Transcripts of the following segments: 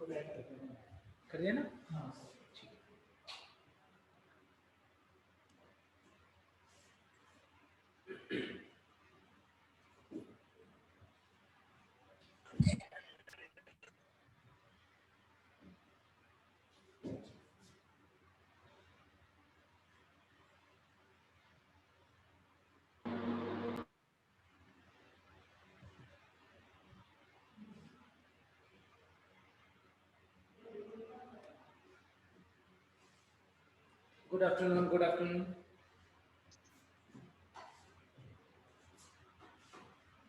कर दिया ना? हाँ। Good afternoon. Good afternoon.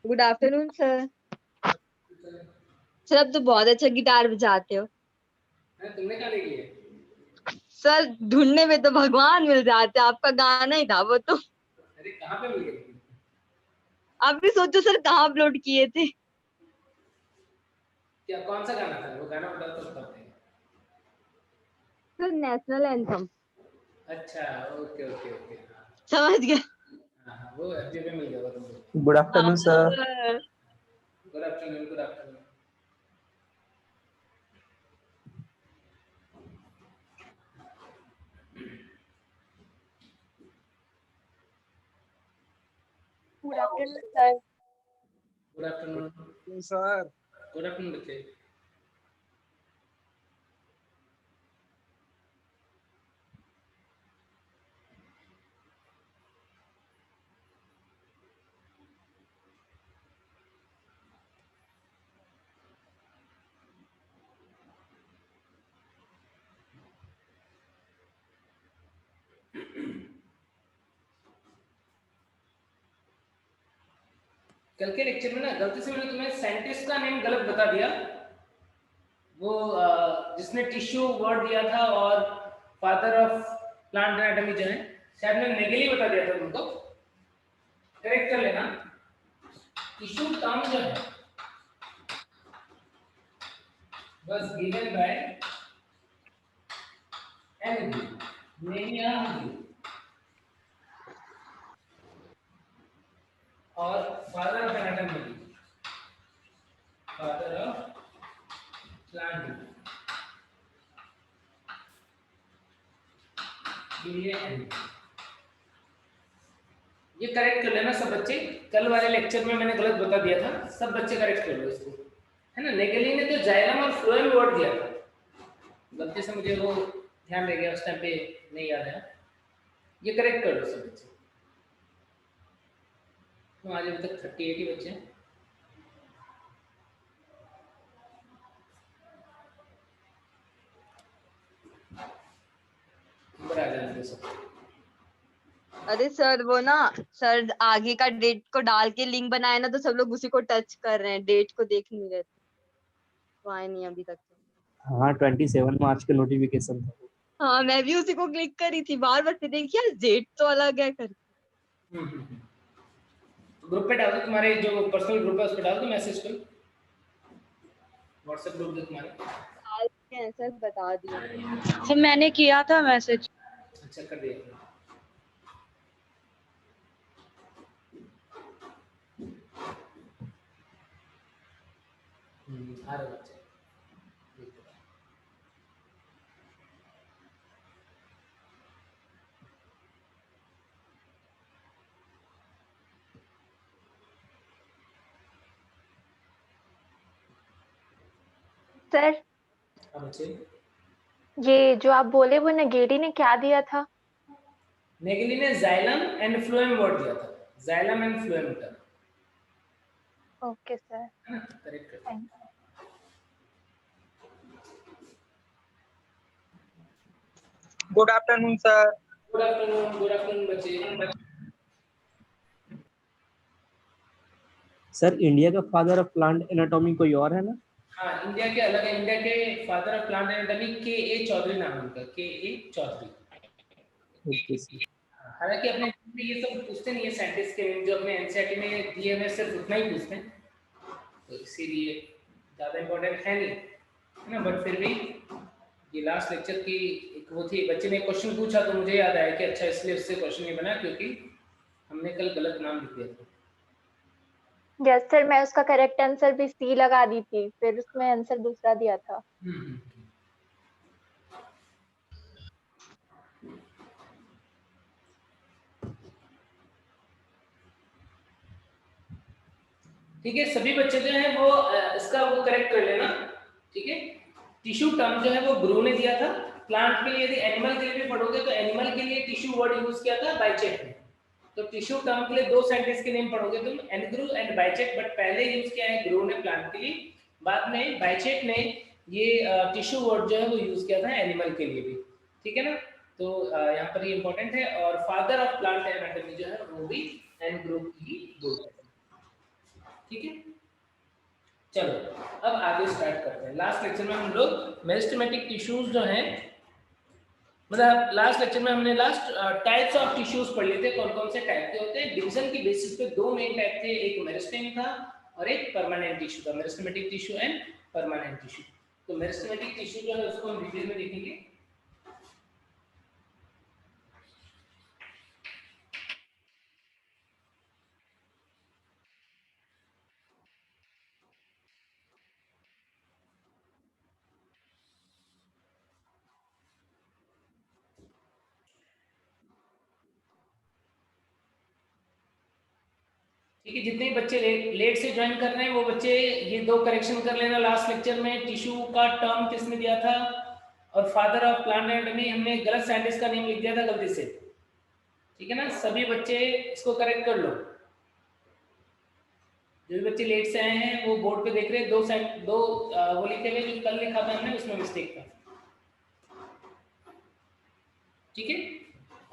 Good afternoon sir. Sir आप तो बहुत अच्छा गिटार बजाते हो। तुमने क्या लिया? सर ढूंढने में तो भगवान मिल जाते, आपका गाना ही था वो तो। अरे कहाँ पे मिल गई? आप भी सोचो सर कहाँ अपलोड किए थे। क्या कौन सा गाना था? वो गाना बता तो बताते हैं। Sir national anthem. अच्छा, ओके ओके ओके। समझ गए। हाँ वो अभी भी मिल गया वो तुमको। Good afternoon sir. Good afternoon. Good afternoon. Good afternoon sir. Good afternoon sir. Good afternoon बच्चे। कल के लेक्चर में ना गलती से मैंने तुम्हें साइंटिस्ट का नेम गलत बता दिया। वो जिसने टिश्यू वर्ड दिया था और फादर ऑफ प्लांट एनाटॉमी जो है, शायद मैंने नेगेली बता दिया था तुमको। करेक्ट कर लेना। टिश्यू टर्म जो है was given by Emily Nenia और father of anatomy, father of plant ये करेक्ट कर लेना सब बच्चे। कल वाले लेक्चर में मैंने गलत बता दिया था, सब बच्चे करेक्ट कर लो इसको, है ना। नेगेली ने तो जाइलम और फ्लोएम वर्ड दिया था, गलती से मुझे वो ध्यान रह गया, उस टाइम पे नहीं याद है। ये करेक्ट कर लो सब बच्चे। तो आज अभी तक 38 ही बच्चे हैं। नंबर आ जाने दो सब। अरे सर वो ना, सर आगे का डेट को डाल के लिंक बनाया ना, तो सब लोग उसी को टच कर रहे हैं, डेट को देख नहीं रहे थे, तो आए नहीं अभी तक। हाँ 27 मार्च के नोटिफिकेशन था। हाँ मैं भी उसी को क्लिक करी थी, बार बार से देखिए डेट तो अलग है कर। ग्रुप पे डाल दो, तुम्हारे जो पर्सनल ग्रुप है उस पे डाल दो मैसेज को, व्हाट्सएप ग्रुप जो तुम्हारे। डाल के हैं सर, बता दिया। सर मैंने किया था मैसेज। अच्छा कर दिया। आ रहे बच्चे। सर हाँ बच्चे। ये जो आप बोले वो नेगेली ने क्या दिया था? नेगेली ने जाइलम एंड फ्लोएम वर्ड दिया था, जाइलम एंड फ्लोएम का। Okay sir. है ना, करेक्ट कर। Good afternoon sir. Good afternoon बच्चे। सर इंडिया का फादर ऑफ प्लांट एनाटॉमी कोई और है ना? हाँ इंडिया के अलग है, इंडिया के फादर ऑफ प्लांट एनाटॉमी के चौधरी नाम है उनका, के चौधरी। Okay sir. हालांकि अपने में ये सब पूछते नहीं है साइंटिस्ट के, जो अपने एनसीईआरटी में दिए हुए सिर्फ उतना ही पूछते हैं, तो इसीलिए ज़्यादा इम्पोर्टेंट है नहीं, है ना। बट फिर भी ये लास्ट लेक्चर की एक वो थी, बच्चे ने क्वेश्चन पूछा तो मुझे याद आया कि अच्छा इसलिए उससे क्वेश्चन नहीं बना क्योंकि हमने कल गलत नाम लिख दिया था। यस सर, मैं उसका करेक्ट आंसर भी सी लगा दी थी, फिर उसमें आंसर दूसरा दिया था। ठीक है, सभी बच्चे जो हैं वो इसका वो करेक्ट कर लेना। ठीक है, टिश्यू टर्म जो है वो ब्रू ने दिया था। प्लांट के लिए, यदि एनिमल के लिए भी पढ़ोगे तो एनिमल के लिए टिश्यू वर्ड यूज किया था बाइचेक ने। तो टिश्यू टर्म के लिए दो साइंटिस्ट के नेम पढ़ोगे तुम, एनग्रू एंड बाइचेक, बट पहले यूज किया है ब्रू ने प्लांट के लिए, बाद में बाइचेक ने ये टिश्यू वर्ड जो है वो यूज किया था एनिमल के लिए भी। ठीक है ना, तो यहाँ पर ये इंपॉर्टेंट है। और फादर ऑफ प्लांट एनाटॉमी जो है वो भी एनग्रू ही बोलते हैं। ठीक है, चलो अब आगे स्टार्ट करते हैं। लास्ट लेक्चर में हम लोग मेरिस्टेमेटिक टिश्यूज जो हैं, मतलब लास्ट लेक्चर में हमने टाइप्स ऑफ टिश्यूज पढ़ लिए थे, कौन कौन से टाइप के होते हैं। डिवीजन की बेसिस पे दो मेन टाइप थे, एक मेरिस्टेम था और एक परमानेंट टिश्यू था, meristematic tissue and permanent tissue. तो मेरिस्टेमेटिक टिश्यू जो है उसको हम डिटेल में देखेंगे। ठीक है, जितने बच्चे लेट से ज्वाइन कर रहे हैं वो बच्चे ये दो करेक्शन कर लेना लास्ट लेक्चर में। टिश्यू का टर्म किसने दिया था, और फादर ऑफ प्लांट एनाटॉमी हमने गलत साइंटिस्ट का नेम लिख दिया था गलती से। ठीक है ना, सभी बच्चे इसको करेक्ट कर लो। जो भी बच्चे लेट से आए हैं वो बोर्ड पे देख रहे हैं, दो वो लिखे हुए जो कल लिखा था हमने, उसमें मिस्टेक था। ठीक है,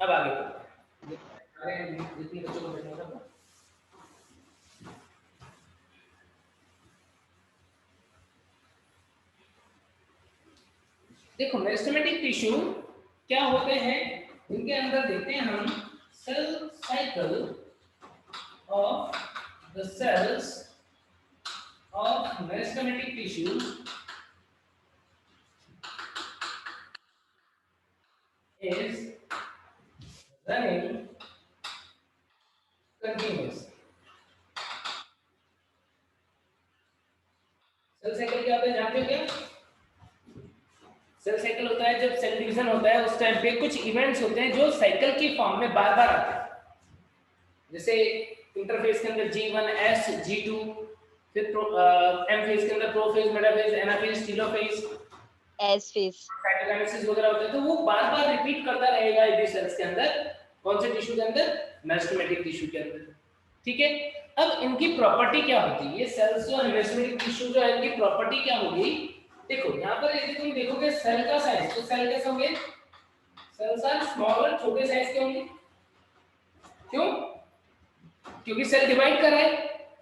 अब आगे बढ़ते हैं। जितने बच्चों को बैठना था देखो, मेरिस्टेमेटिक टिश्यू क्या होते हैं, इनके अंदर देखते हैं हम cell cycle of the cells of meristematic tissue is running continuously। Cell cycle क्या होता है जानते हो क्या? सेल साइकिल होता है जब सेल डिवीजन होता है उस टाइम पे कुछ इवेंट्स होते हैं जो साइकिल की फॉर्म में बार बार आते हैं। जैसे इंटरफेस के अंदर G1 S G2, फिर M फेज के अंदर prophase, metaphase, anaphase, telophase, S phase, cytokinesis वगैरह होता है। तो वो बार बार रिपीट करता रहेगा यदि सेल्स के अंदर, कौन से टिश्यू के अंदर, मेरिस्टेमेटिक टिश्यू के अंदर। ठीक है, अब इनकी प्रॉपर्टी क्या होती है, ये सेल्स जो है मेरिस्टेमेटिक टिश्यू जो है इनकी प्रॉपर्टी क्या होगी। देखो यहाँ पर यदि तुम देखोगे सेल का साइज, तो सेल कैसे होंगे, सेल्स आर स्मॉलर, छोटे साइज के होंगे। क्यों? क्योंकि सेल डिवाइड कर रहा है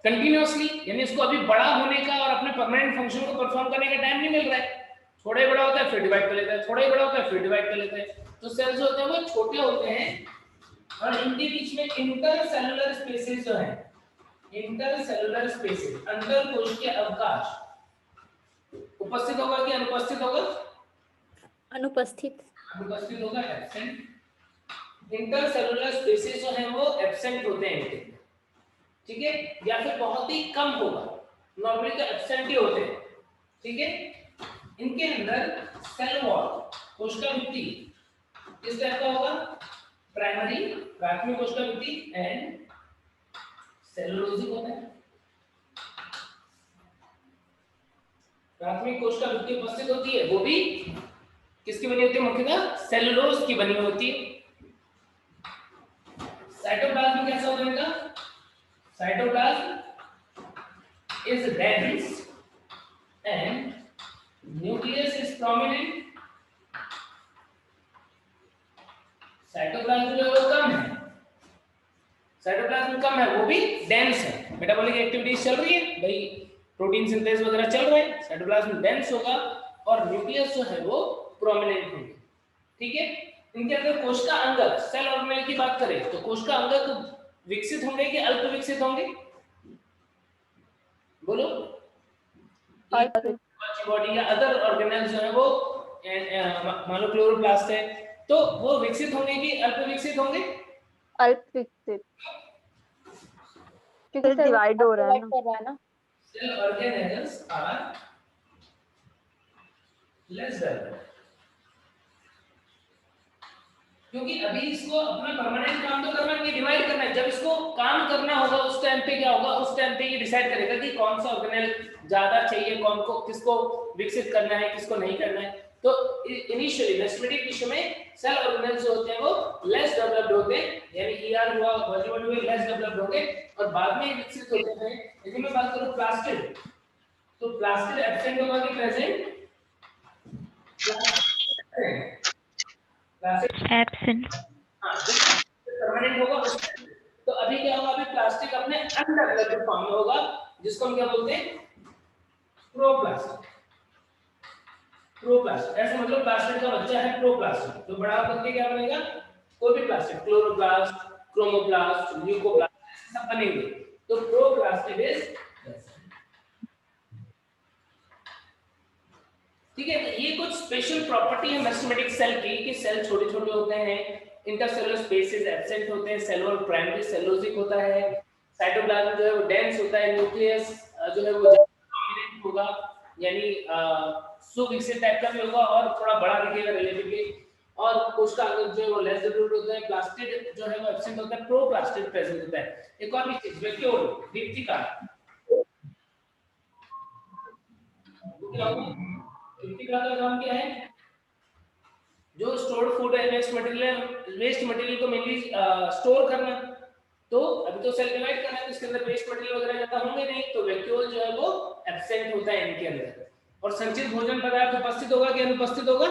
कंटिन्यूअसली, यानी इसको अभी बड़ा होने का और अपने परमानेंट फंक्शन को परफॉर्म करने का टाइम नहीं मिल रहा है। थोड़ा ही बड़ा होता है फिर डिवाइड कर लेता है, थोड़ा ही बड़ा होता है फिर डिवाइड कर लेता है। तो सेल्स होते हैं वो छोटे होते हैं और इनके बीच में इंटरसेलुलर स्पेसेस जो है, इंटरसेलुलर स्पेसेस, अंतर कोशिकीय अवकाश उपस्थित होगा कि अनुपस्थित होगा? अनुपस्थित। अनुपस्थित होगा, एब्सेंट। इंटरसेलुलर स्पेसेस जो है वो एब्सेंट होते हैं इनके, ठीक है, या फिर बहुत ही कम होगा, नॉर्मली तो एब्सेंट ही होते हैं। ठीक है, इनके अंदर सेल वॉल, कोशिका भित्ति किस टाइप का होगा, प्राइमरी, प्राथमिक कोशिका भित्ति एंड सेलुलोजिक होता है। प्राथमिक कोशिका भित्ति उपस्थित होती है, वो भी किसकी बनी होती है, मुख्यतः सेलुलोज की बनी होती है। साइटोप्लाज्म कैसा होता है इनका, cytoplasm is dense and nucleus is prominent। Cytoplasm जो है वो कम है, साइटोप्लाज्म कम है, वो भी डेंस है। मेटाबॉलिक एक्टिविटीज चल रही है भाई, प्रोटीन सिंथेसिस वगैरह चल रहा है, साइटोप्लाज्म डेंस होगा और न्यूक्लियस जो है वो प्रोमिनेंट होंगे। ठीक है, इनके अंदर कोशिका अंगक, सेल ऑर्गेनेल की बात करें तो कोशिका अंगक विकसित होंगे कि अल्प विकसित होंगे, बोलो? बॉडी या अदर ऑर्गेनेल्स जो है वो, मान लो क्लोरोप्लास्ट है, तो वो विकसित होंगे कि अल्प विकसित होंगे? अल्प विकसित। क्योंकि फिर सर divide हो रहा है ना। कर रहा है ना। Cell organelles are less developed, क्योंकि अभी इसको अपना परमानेंट काम तो करना नहीं, डिवाइड करना है। जब इसको काम करना होगा उस टाइम पे क्या होगा, उस टाइम पे ये डिसाइड करेगा कि कौन सा ऑर्गेनेल ज्यादा चाहिए, कौन को किसको विकसित करना है, किसको नहीं करना है। तो इनिशियली मेस्टमेटिक टिश्यू में सेल ऑर्गेनेल्स जो होते हैं वो लेस डेवलप्ड होते हैं, यानी ईआर हुआ, वॉल्यूम हुए, लेस डेवलप्ड होंगे और बाद में विकसित होते हैं। यदि मैं बात करूं प्लास्टिड, तो प्लास्टिड एब्सेंट होगा कि प्रेजेंट? एब्सेंट। हाँ, परमानेंट होगा उस टाइम। तो अभी क्या होगा, अभी प्लास्टिक अपने अनडेवलप्ड फॉर्म में होगा, जिसको हम क्या बोलते हैं, प्रोप्लास्ट। प्रोप्लास्ट ऐसे मतलब प्लास्टिड का बच्चा है प्रोप्लास्ट, तो बड़ा होकर के क्या बनेगा, कोई भी प्लास्टिड, क्लोरोप्लास्ट, क्रोमोप्लास्ट, ल्यूकोप्लास्ट, ऐसे सब बनेंगे। तो प्रोप्लास्टिड इज, ठीक है। तो ये कुछ स्पेशल प्रॉपर्टी है मेस्टमेटिक सेल की कि सेल छोटे छोटे होते हैं, इंटरसेलुलर स्पेसेस एब्सेंट होते हैं, सेलुलर प्राइमरी सेलुलोजिक होता है, साइटोप्लाज्म जो है वो डेंस होता है, न्यूक्लियस जो है वो डोमिनेंट होगा, यानी सुविकसित टाइप का भी होगा और थोड़ा बड़ा दिखेगा रिलेटिवली, और कोशिका जो है वो लेस डेवलप्ड होता है। प्लास्टिड जो है वो एब्सेंट होता है, प्रोप्लास्टिड प्रेजेंट होता है। एक और भी चीज वैक्यूल दीप्तिका, दीप्तिका का काम क्या है, जो स्टोर्ड फूड है, वेस्ट मटेरियल को मेनली स्टोर करना। तो अभी तो सेल डिवाइड करना है, तो इसके अंदर वेस्ट मटेरियल वगैरह ज्यादा होंगे नहीं, तो वैक्यूल जो है वो एब्सेंट होता है इनके अंदर। और संचित भोजन पदार्थ उपस्थित होगा कि अनुपस्थित होगा?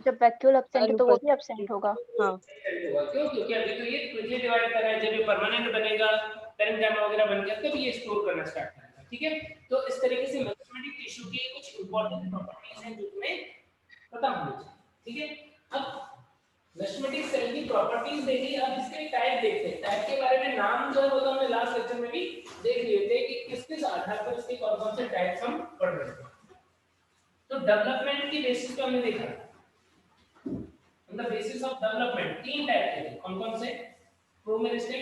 जब वैक्यूल एब्सेंट है तो वो भी एब्सेंट होगा। हाँ, क्यों? क्योंकि अभी तो ये क्विकली डिवाइड कर रहा है, जब ये परमानेंट बनेगा, पेरेन्काइमा वगैरह बन गया, तब ये स्टोर करना स्टार्ट करेगा। ठीक है, तो इस तरीके से मेस्टमेटिक टिश्यू की कुछ इंपॉर्टेंट प्रॉपर्टीज हैं जो तुम्हें पता होनी चाहिए। ठीक है, अब मेस्टमेटिक सेल की प्रॉपर्टीज देखी, अब इसके टाइप देखते हैं। टाइप के बारे में नाम जो है वो तो हमने लास्ट लेक्चर में भी देख लिए थे कि किस किस आधार पर इसके कौन-कौन से टाइप्स हम पढ़ रहे थे। तो डेवलपमेंट की बेसिस पे हमने देखा, on the basis of development तीन टाइप के थे। कौन-कौन से? प्रोमेरिस्टेम,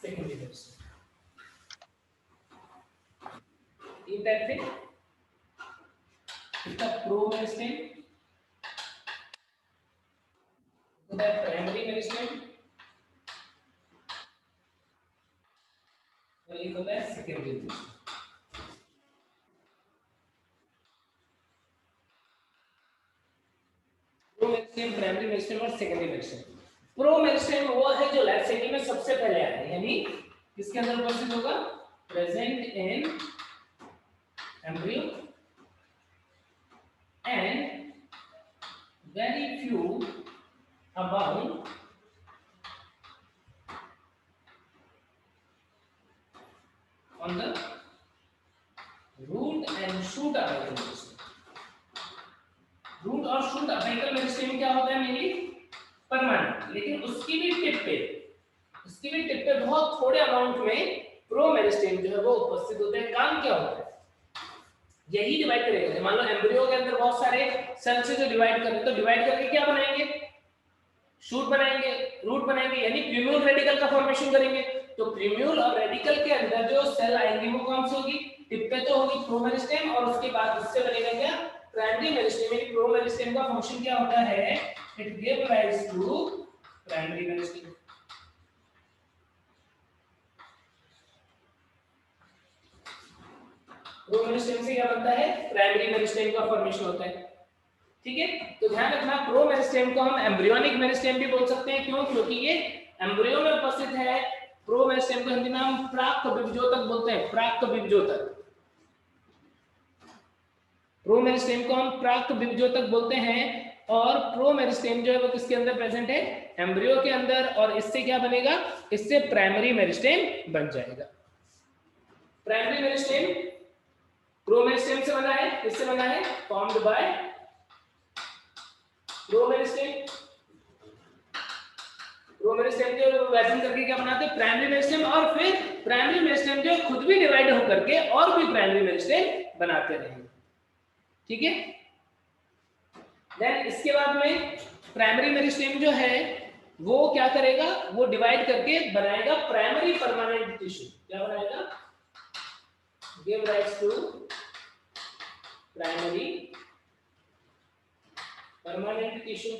सेकेंडरी मेरिस्टेम, तीन टाइप थे। इसका प्रोमेरिस्टेम, होता है प्राइमरी मेरिस्टेम, और एक होता है सेकेंडरी मेरिस्टेम। प्रोमेरिस्टेम, प्राइमरी मेरिस्टेम और सेकेंडरी मेरिस्टेम। प्रोमेरिस्टेम वो है जो लाइफ साइकिल में सबसे पहले आता है, यानी किसके अंदर उपस्थित होगा, present in embryo and very few about on the root and shoot apical meristem। Root और शूट अपिकल मेरिस्टेम क्या होता है, मेनली परमानेंट, लेकिन उसकी भी टिप पे बहुत थोड़े अमाउंट में प्रोमेरिस्टेम जो है वो उपस्थित होते हैं। काम क्या होता है, यही डिवाइड करेगा। मान लो एम्ब्रियो के अंदर बहुत सारे सेल से जो डिवाइड कर रहे हैं, तो डिवाइड करके क्या बनाएंगे, शूट बनाएंगे, रूट बनाएंगे, यानी प्रीम्यूल रेडिकल का फॉर्मेशन करेंगे। तो प्रीम्यूल और रेडिकल के अंदर जो सेल आएंगी वो कौन सी होगी, टिप पे तो होगी प्रोमेरिस्टेम, और उसके बाद उससे बनेगा क्या, प्राइमरी मेरिस्टेम। यानी प्रोमेरिस्टेम का फंक्शन क्या होता है, it give rise to primary meristem. Promeristem से क्या बनता है, प्राइमरी मेरिस्टेम का फॉर्मेशन होता है। ठीक है, तो ध्यान रखना प्रोमेरिस्टेम को हम एम्ब्रियोनिक मेरिस्टेम भी बोल सकते हैं। क्यों? क्योंकि ये एम्ब्रियो में उपस्थित है। प्रोमेरिस्टेम को हिंदी में हम प्राक बीजोतक बोलते हैं, प्राक बीजोतक। प्रोमेरिस्टेम को हम प्राक बीजोतक बोलते हैं, और प्रोमेरिस्टेम जो है वो किसके अंदर प्रेजेंट है, एम्ब्रियो के अंदर, और इससे क्या बनेगा, इससे प्राइमरी मेरिस्टेम बन जाएगा। प्राइमरी मेरिस्टेम प्रोमेरिस्टेम से बना है, किससे बना है, फॉर्म्ड बाय प्रोमेरिस्टेम। प्रोमेरिस्टेम जो विभाजन करके क्या बनाते हैं, प्राइमरी मेरिस्टेम, और फिर प्राइमरी मेरिस्टेम जो खुद भी डिवाइड होकर के और भी प्राइमरी मेरिस्टेम बनाते रहेंगे। ठीक है, देन इसके बाद में प्राइमरी मेरिस्टेम जो है वो क्या करेगा, वो डिवाइड करके बनाएगा प्राइमरी परमानेंट टिश्यू। क्या बनाएगा, give rise to primary permanent tissue.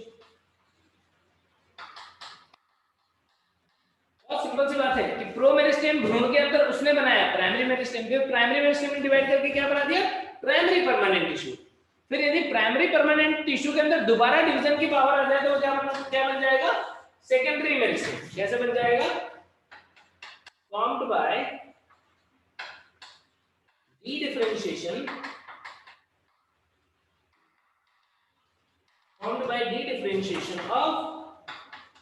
बहुत सिंपल सी बात है कि प्रो मेरिस्टेम भ्रूण के अंदर उसने बनाया प्राइमरी मेरिस्टेम, फिर प्राइमरी मेरिस्टेम में डिवाइड करके क्या बना दिया, प्राइमरी परमानेंट टिश्यू। फिर यदि प्राइमरी परमानेंट टिश्यू के अंदर दोबारा डिवीजन की पावर आ जाए तो क्या बन जाएगा, सेकेंडरी मेरिस्टेम। कैसे बन जाएगा, formed by D-differentiation, formed by de-differentiation of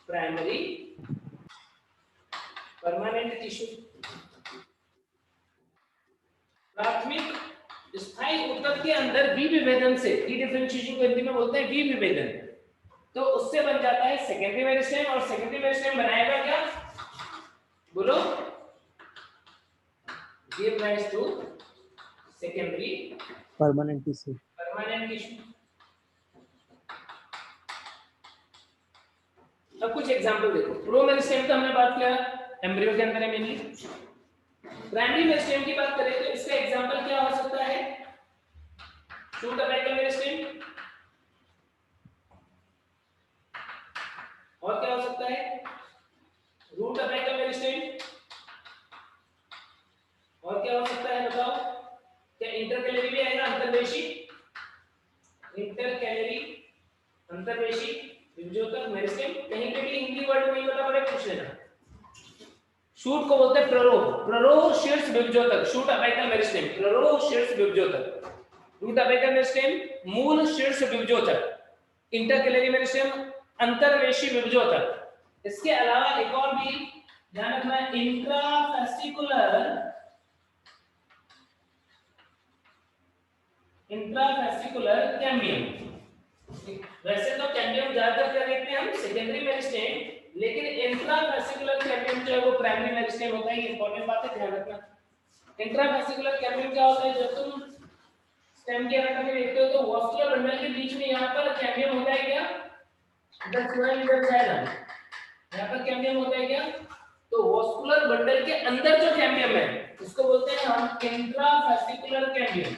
primary permanent tissue। प्राथमिक स्थायी ऊतक के अंदर विभेदन से, डी-डिफरेंशिएशन को हिंदी में बोलते हैं विभेदन, तो उससे बन जाता है सेकेंडरी मेरिस्टेम। और सेकेंडरी मेरिस्टेम बनाएगा क्या, बोलो, give rise to secondary permanent tissue. Permanent tissue. अब कुछ एग्जांपल देखो। प्रो मेरिस्टेम का हमने बात किया, एम्ब्रियो के अंदर है मेनली। प्राइमरी मेरिस्टेम की बात करें तो इसका एग्जांपल क्या हो सकता है, शूट अपेकल मेरिस्टेम, और क्या हो सकता है, रूट अपेकल मेरिस्टेम, और क्या हो सकता है बताओ, क्या इंटरकैलरी भी आएगा, अंतर्वेशी, इंटरकैलरी अंतर्वेशी विभजोतक मेरिस्टेम। कहीं पे भी हिंदी वर्ड नहीं बता पड़े पूछ लेना। शूट को बोलते हैं प्ररोह, प्ररोह शीर्ष विभजोतक, शूट अपेकल मेरिस्टेम, प्ररोह शीर्ष विभजोतक। रूट अपेकल मेरिस्टेम मूल शीर्ष विभजोतक, इंटरकैलरी मेरिस्टेम अंतर्वेशी विभजोतक। इसके अलावा एक और भी ध्यान रखना है, इंट्राफेसिकुलर कैम्बियम। वैसे तो कैम्बियम ज्यादातर क्या देखते हैं हम, सेकेंडरी मेरिस्टेम, लेकिन इंट्राफेसिकुलर कैम्बियम जो है वो प्राइमरी मेरिस्टेम होता है। ये इंपॉर्टेंट बात है, ध्यान रखना। इंट्राफेसिकुलर कैम्बियम क्या होता है, जब तुम स्टेम की एनाटॉमी देखते हो तो वास्कुलर बंडल के बीच में यहाँ पर कैम्बियम होता है क्या, इधर यहाँ पर कैम्बियम होता है क्या, तो वास्कुलर बंडल के अंदर जो कैम्बियम है उसको बोलते हैं हम इंट्राफेसिकुलर कैम्बियम,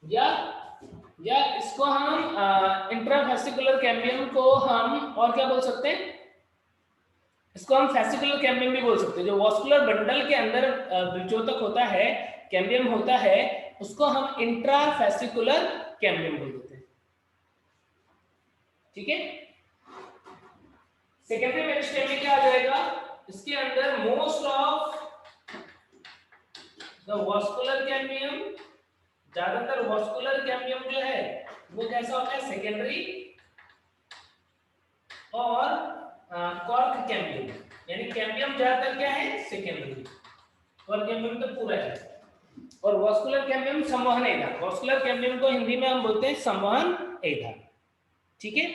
या इसको हम इंट्राफेसिकुलर कैम्बियम को हम और क्या बोल सकते हैं, इसको हम फेसिकुलर कैम्बियम भी बोल सकते हैं। जो वास्कुलर बंडल के अंदर विभजोतक होता है, कैम्बियम होता है, उसको हम इंट्राफेसिकुलर कैम्बियम बोल देते हैं। ठीक है। सेकेंडरी मेरिस्टेम में क्या आ जाएगा, इसके अंदर most of the vascular cambium, ज्यादातर वास्कुलर कैम्बियम जो है वो कैसा होता है, सेकेंडरी, और कॉर्क कैम्बियम, यानी कैम्बियम ज्यादातर क्या है, सेकेंडरी, कॉर्क कैम्बियम तो पूरा है। और वास्कुलर कैम्बियम संवहन एधा, वास्कुलर कैम्बियम को हिंदी में हम बोलते हैं संवहन एधा। ठीक है,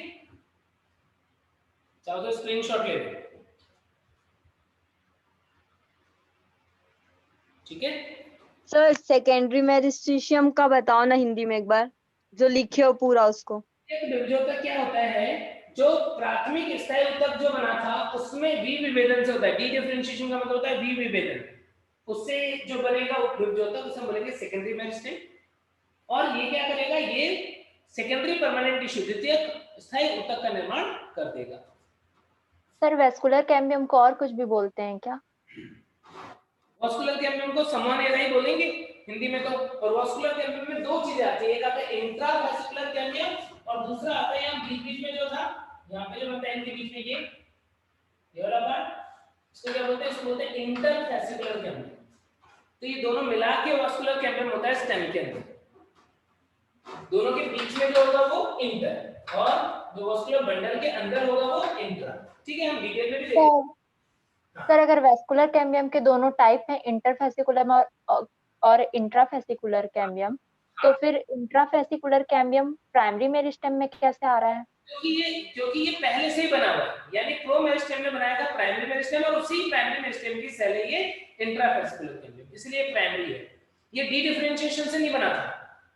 चाहो तो स्क्रीनशॉट ले लो। ठीक है सर, सेकेंडरी मेरिस्टेशियम का बताओ ना हिंदी में एक बार, जो लिखे हो पूरा उसको। एक विभजोतक क्या होता है, जो प्राथमिक स्थायी ऊतक जो बना था उसमें विभेदन से होता है। डी डिफरेंशिएशन का मतलब होता है विभेदन, उससे जो बनेगा वो विभजोतक, उसे बोलेंगे सेकेंडरी मेरिस्टेम। और ये क्या करेगा, ये सेकेंडरी परमानेंट टिश्यू, द्वितीयक स्थायी ऊतक का निर्माण कर देगा। सर वेस्कुलर कैम्बियम को और कुछ भी बोलते हैं क्या? वास्कुलर कैम्बियम को संवहन एधा ही बोलेंगे हिंदी में तो। और वास्कुलर कैम्बियम में दो चीजें आती है, एक आता है इंट्रावेस्कुलर कैम्बियम और दूसरा आता है यहाँ बीच में जो था, यहाँ पे जो बनता है इनके बीच में ये वाला पार्ट, इसको क्या बोलते हैं, इसको बोलते हैं इंटरवेस्कुलर कैम्बियम। तो ये दोनों मिला के वास्कुलर कैम्बियम होता है स्टेम के अंदर। दोनों के बीच में जो होगा वो इंटर, और जो वास्कुलर बंडल के अंदर होगा वो इंट्रा। ठीक है, हम डिटेल में भी देखेंगे। सर अगर वेस्कुलर कैम्बियम के दोनों टाइप हैं, इंटरफेसिकुलर और इंट्राफेसिकुलर कैम्बियम, तो फिर इंट्राफेसिकुलर कैम्बियम प्राइमरी मेरिस्टेम में कैसे आ रहा है? क्योंकि ये पहले से ही बना हुआ है, यानी प्रो मेरिस्टेम में बनाया था प्राइमरी मेरिस्टेम, और उसी प्राइमरी मेरिस्टेम की सेल है ये इंट्राफेसिकुलर कैम्बियम, इसलिए प्राइमरी है। ये डी डिफरेंशिएशन से नहीं बना था,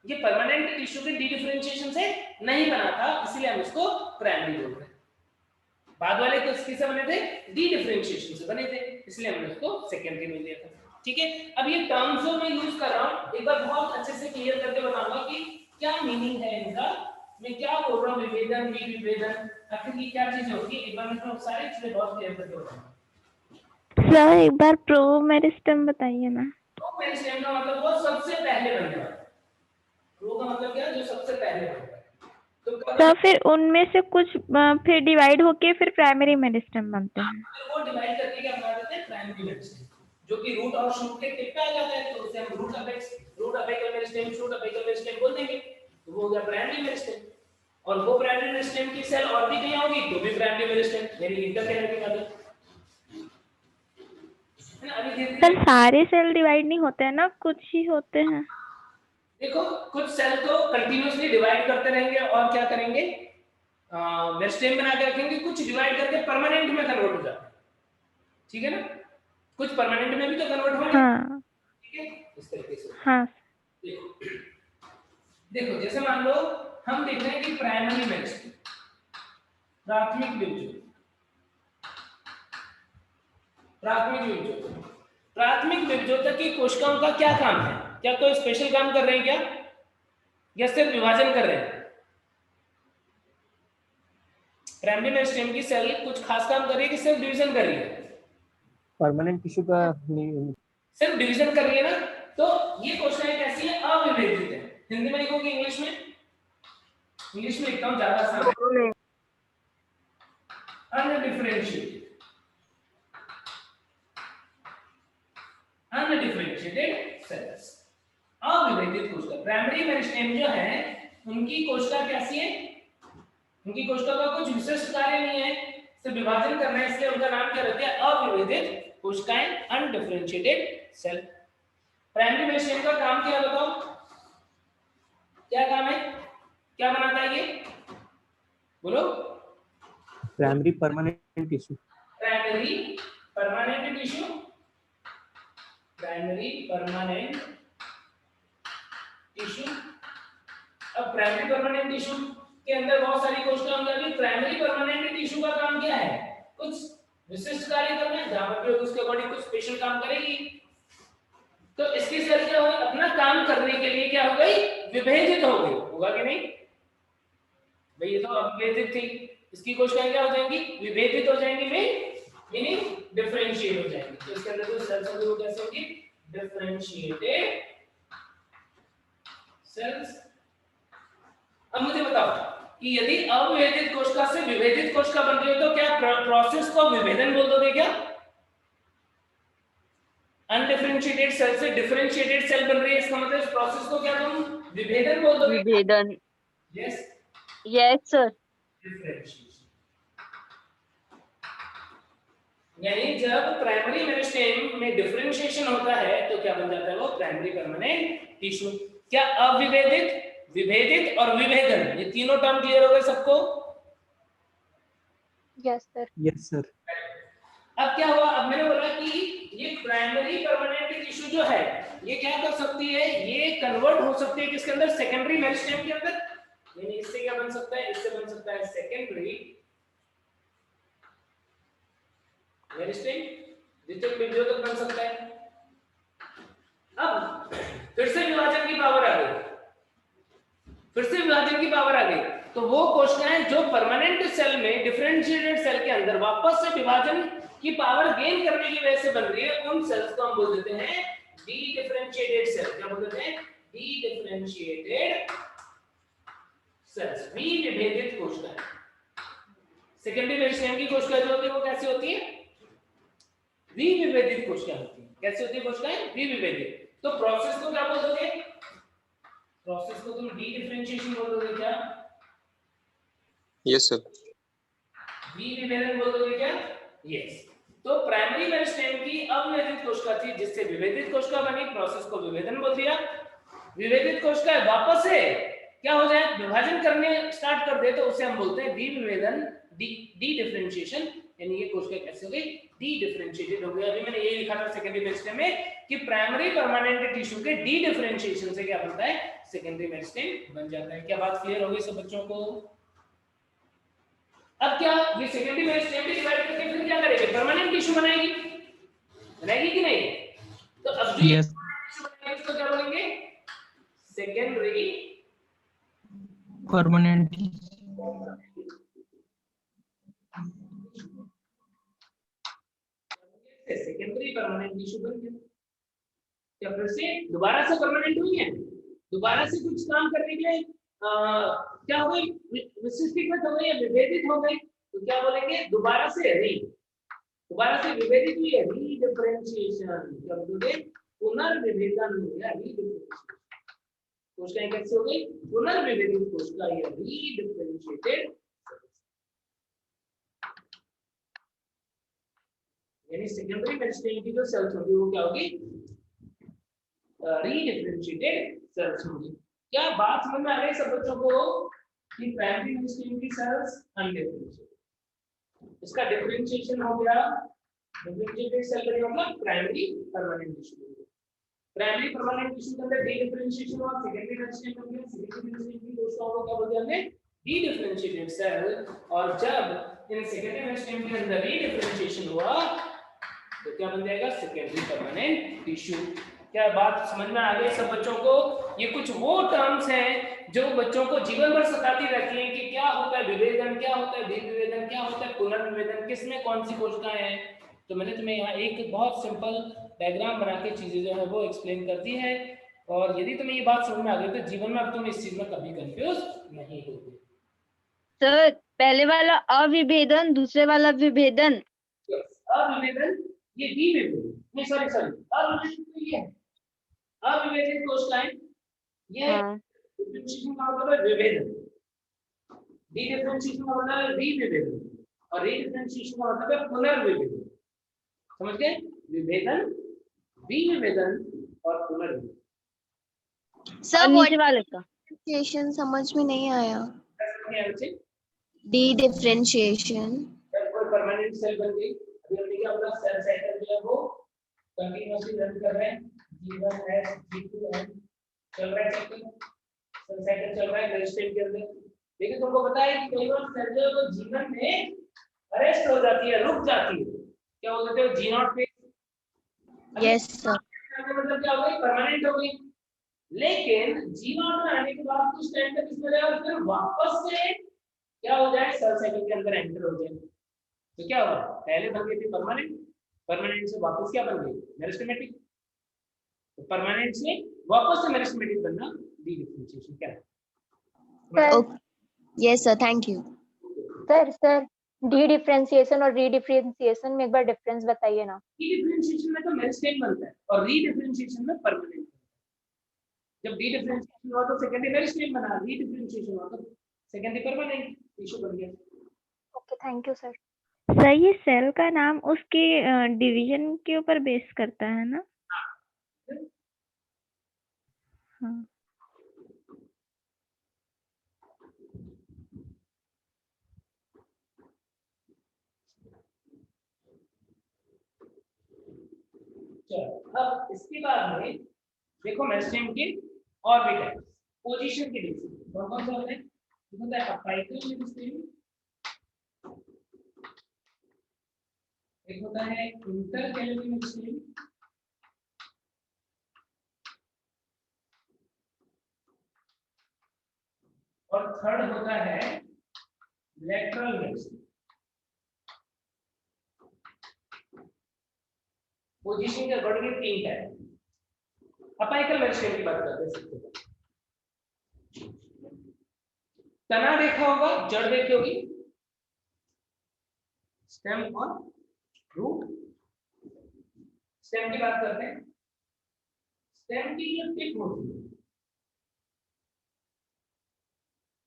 ये परमानेंट टिश्यू के डी डिफरेंशिएशन से नहीं बना था, इसलिए हम इसको प्राइमरी बोलते हैं। बाद वाले तो किससे बने थे, डी डिफरेंशिएशन से बने थे, इसलिए हमने उसको सेकेंडरी में लिया था। ठीक है, अब ये टर्म्स जो मैं यूज कर रहा हूं एक बार बहुत अच्छे से क्लियर करके बताऊंगा कि क्या मीनिंग है इनका, मैं क्या बोल रहा हूं, विभेदन, विभेदन, आखिर ये क्या चीज होगी, एक बार मैं आपको सारी चीजें बहुत क्लियर करके बताऊंगा। सर एक बार प्रो मेरिस्टेम बताइए ना। प्रो मेरिस्टेम का मतलब वो सबसे पहले बनने वाला, प्रो का मतलब क्या है, जो सबसे पहले बनता है। तो फिर उनमें से कुछ फिर डिवाइड होके फिर प्राइमरी मेरिस्टेम बनते हैं। फिर वो डिवाइड करके क्या बना देते हैं, प्राइमरी मेरिस्टेम, जो कि रूट और शूट के टिप पे आ जाता है, तो उसे हम रूट अपेकल मेरिस्टेम, शूट अपेकल मेरिस्टेम बोल देंगे, तो वो हो गया प्राइमरी मेरिस्टेम। और वो प्राइमरी मेरिस्टेम की सेल और भी कहीं होगी तो भी प्राइमरी मेरिस्टेम, यानी इंटरकनेक्ट के बाद है ना। अभी सर सारे सेल डिवाइड नहीं होते हैं ना, कुछ ही होते हैं। देखो कुछ सेल तो कंटीन्यूअसली डिवाइड करते रहेंगे और क्या करेंगे, मेरिस्टेम बना के रखेंगे, कुछ डिवाइड करके परमानेंट में कन्वर्ट हो जाते हैं, ठीक है ना, कुछ परमानेंट में भी तो कन्वर्ट होंगे। हाँ ठीक है, इस तरीके से। हाँ देखो जैसे मान लो हम देख रहे हैं कि प्राइमरी मेरिस्टेम, प्राथमिक विभजन, प्राथमिक विभजोतक की कोशिकाओं का क्या काम है, क्या कोई स्पेशल काम कर रहे हैं क्या, या सिर्फ विभाजन कर रहे हैं। प्राइमरी मेरिस्टेम की सेल कुछ खास काम कर रही है कि सिर्फ डिवीजन कर रही है, परमानेंट टिश्यू का नहीं, सिर्फ डिवीजन कर रही है ना। तो ये कोशिकाएं कैसी है, अविभेदित है। हिंदी में लिखोगे, इंग्लिश में, इंग्लिश में लिखता हूं ज्यादा आसान है, अनडिफरेंशिएटेड, अनडिफरेंशिएटेड सेल्स, अविभेदित कोशिका। प्राइमरी मेरिस्टेम जो है उनकी कोशिका कैसी है, उनकी कोशिका का कुछ विशिष्ट कार्य नहीं है, सिर्फ विभाजन करना है, इसलिए उनका नाम क्या रखा है, अविभेदित कोशिकाएं, अनडिफरेंशिएटेड सेल। प्राइमरी मेरिस्टेम का काम क्या बताओ, क्या काम है, क्या बनाता है ये, बोलो। Primary permanent tissue, primary permanent tissue, primary permanent tissue. अब प्राइमरी परमानेंट टिश्यू के अंदर बहुत सारी कोशिकाएं होंगी, अभी प्राइमरी परमानेंट टिश्यू का काम क्या है, कुछ विशिष्ट कार्य करना है, जहां पर उसके अकॉर्डिंग कुछ स्पेशल काम करेगी। तो इसकी सेल क्या होगी, अपना काम करने के लिए क्या हो गई, विभेदित हो गई, होगा कि नहीं भाई, ये तो अविभेदित थी, इसकी कोशिकाएं क्या हो जाएंगी, विभेदित हो जाएंगी, मीनिंग डिफरेंशिएट हो जाएंगी। तो इसके अंदर जो सेल्स होंगी वो कैसे होंगी, डिफरेंशिएटेड सेल्स। अब मुझे बताओ कि यदि अविभेदित कोशिका से विभेदित कोशिका बन रही है तो क्या प्रोसेस को विभेदन बोल दोगे क्या, अनडिफरेंशिएटेड सेल से डिफरेंशिएटेड सेल बन रही है, इसका मतलब इस प्रोसेस को क्या तुम विभेदन बोल दोगे, विभेदन। Yes yes sir. डिफरेंशिएशन, यानी जब प्राइमरी मेरिस्टेम में डिफरेंशिएशन होता है तो क्या बन जाता है, वो प्राइमरी परमानेंट टिश्यू। क्या अविभेदित, विभेदित और विभेदन, ये तीनों टर्म क्लियर हो गए सबको, यस सर। Yes sir. अब क्या हुआ, अब मैंने बोला कि ये प्राइमरी परमानेंट टिश्यू जो है ये क्या कर सकती है, ये कन्वर्ट हो सकती है किसके अंदर, सेकेंडरी मेरिस्टेम के अंदर, यानी इससे क्या बन सकता है, इससे बन सकता है सेकेंडरी मेरिस्टेम, जिससे विभजोतक बन सकता है। अब फिर से विभाजन की पावर आ गई, फिर से विभाजन की पावर आ गई, तो वो कोशिकाएं जो परमानेंट सेल में, डिफरेंशिएटेड सेल के अंदर वापस से विभाजन की पावर गेन करने की वजह से बन रही है, उन सेल्स को हम बोल देते हैं डी डिफरेंशिएटेड सेल। क्या बोल देते हैं, डी डिफरेंशिएटेड सेल्स, विभेदित कोशिकाएं। सेकेंडरी मेरिस्टेम की कोशिका जो होती है वो कैसी होती है, विभेदित कोशिकाएं होती है। कैसी होती है कोशिकाएं, विभेदित। तो प्रोसेस को क्या बोल दोगे, प्रोसेस को तुम डी डिफरेंशिएशन बोल दोगे क्या, यस सर। विभेदन बोल दोगे क्या, यस। तो प्राइमरी मेरिस्टेम की अविभेदित कोशिका थी जिससे विभेदित कोशिका बनी, प्रोसेस को विभेदन बोल दिया। विभेदित कोशिका वापस से क्या हो जाए, विभाजन करने स्टार्ट कर दे तो उसे हम बोलते हैं विभेदन, डी डिफरेंशिएशन, यानी ये कोशिका कैसे हो गई, डी डिफरेंशिएटेड हो गई। अभी मैंने ये लिखा था सेकेंडरी मेरिस्टेम में कि प्राइमरी परमानेंट टिश्यू के डी डिफरेंशिएशन से क्या बनता है, सेकेंडरी मेरिस्टेम बन जाता है। क्या बात क्लियर हो गई सब बच्चों को, अब क्या ये सेकेंडरी मेरिस्टेम डिवाइड करके फिर क्या करेंगे, परमानेंट टिश्यू बनाएगी कि नहीं? तो अब जो Yes. टिश्यू बनाएंगे उसको क्या बोलेंगे, secondary permanent secondary permanent tissue बन गया। क्या फिर से दोबारा से परमानेंट हुई है, दोबारा से कुछ काम करने के लिए क्या हो गई, विशिष्टीकृत हो गई या विभेदित हो गई, तो क्या बोलेंगे, दोबारा से विभेदित हुई है, रीडिफरेंशिएशन। क्या बोलोगे, पुनर्विभेदन हो गया, रीडिफरेंशिएशन। कोशिकाएं कैसे हो गई, पुनर्विभेदित कोशिका या रीडिफरेंशिएटेड, यानी सेकेंडरी मेरिस्टेम की जो सेल्स होगी वो क्या होगी, रीडिफरेंशिएटेड सेल्स होगी। क्या बात समझ में आ रही है सब बच्चों को कि प्राइमरी मेरिस्टेम की सेल्स अनडिफरेंशिएटेड, इसका डिफरेंशिएशन हो गया, डिफरेंशिएटेड सेल का मतलब primary permanent tissue. Primary permanent tissue के अंदर डिफरेंशिएशन हुआ, सेकेंडरी मेरिस्टेम में सेकेंडरी मेरिस्टेम की कोशिकाओं को क्या बोलते हैं, डिफरेंशिएटेड सेल। और जब इन सेकेंडरी मेरिस्टेम के अंदर डिफरेंशिएशन हुआ तो क्या बन जाएगा, सेकेंडरी परमानेंट टिश्यू। क्या बात समझ में आ गई सब बच्चों को? ये कुछ वो टर्म्स हैं जो बच्चों को जीवन भर सताती रहती हैं कि क्या होता है विभेदन, क्या होता है दीर्घ विभेदन, क्या होता है पुनर्विभेदन, किसमें कौन सी कोशिकाएं हैं। तो मैंने तुम्हें यहाँ एक बहुत सिंपल डायग्राम बना के चीजें जो है वो एक्सप्लेन कर दी है, और यदि तुम्हें ये बात समझ में आ गई तो जीवन में अब तुम इस चीज में कभी कंफ्यूज नहीं होगे। सर पहले वाला अविभेदन, दूसरे वाला विभेदन। अविभेदन ये विभेदन, नहीं सॉरी अविभेदन तो ये है, अविभेदित कोशिकाएं ये हाँ। डिफरेंशिएशन का मतलब है विभेदन, डिफरेंशिएशन का मतलब है रीविभेदन, और रीडिफरेंशिएशन का मतलब है पुनर्विभेदन। समझ गए, विभेदन, विभेदन और पुनर्विभेदन। और नीचे वाले का डिफरेंशिएशन समझ में नहीं आया। क्या बच्चे, डी डिफरेंशिएशन जब कोई परमानेंट सेल बन गई, अभी हमने क्या बोला, सेल साइकिल जो है वो कंटीन्यूअसली रन कर रहे हैं, G1S G2N चल रहा है, सेल साइकिल चल रहा है मेरिस्टेम के अंदर। लेकिन तुमको पता है कि कई बार सेल जो है वो जीवन में अरेस्ट हो जाती है, रुक जाती है, क्या बोलते हैं, जी नॉट पे। Yes sir. मतलब क्या हो गई, परमानेंट हो गई। लेकिन जी नॉट में आने के बाद कुछ टाइम तक इसमें रहेगा, फिर वापस से क्या हो जाए, सेल साइकिल के अंदर एंटर हो जाए। तो क्या होगा, पहले बन गई थी परमानेंट, परमानेंट से वापस क्या बन गई, मेरिस्टेमेटिक। तो परमानेंट से वापस से मेरिस्टेमेटिक बनना डी डिफरेंशिएशन क्या है। Sir yes sir, thank you. Sir D differentiation और री डिफरेंशिएशन में एक बार डिफरेंस बताइए ना। डी डिफरेंशिएशन में तो मेरिस्टेम बनता है और री डिफरेंशिएशन में परमानेंट। जब डी डिफरेंशिएशन हुआ तो सेकेंडरी मेरिस्टेम बना, री डिफरेंशिएशन हुआ तो सेकेंडरी परमानेंट टिश्यू बन गया। Okay, thank you sir. Sir ये सेल का नाम उसके डिवीजन के ऊपर बेस करता है ना? हाँ। अब इसके बाद में देखो मेरिस्टेम के और भी टाइप्स, पोजीशन के बेसिस कौन कौन से होते हैं, होता है अपाइकल मेरिस्टेम, एक होता है इंटरकैलरी मेरिस्टेम, और थर्ड होता है लेटरल मेरिस्टेम। पोजीशन के अकॉर्डिंग तीन टाइप। अपाइकल मेरिस्टेम की बात करते हैं सबसे पहले। तना देखा होगा, जड़ देखी होगी, स्टेम और रूट। स्टेम की बात करते हैं। स्टेम की जो टिप होती है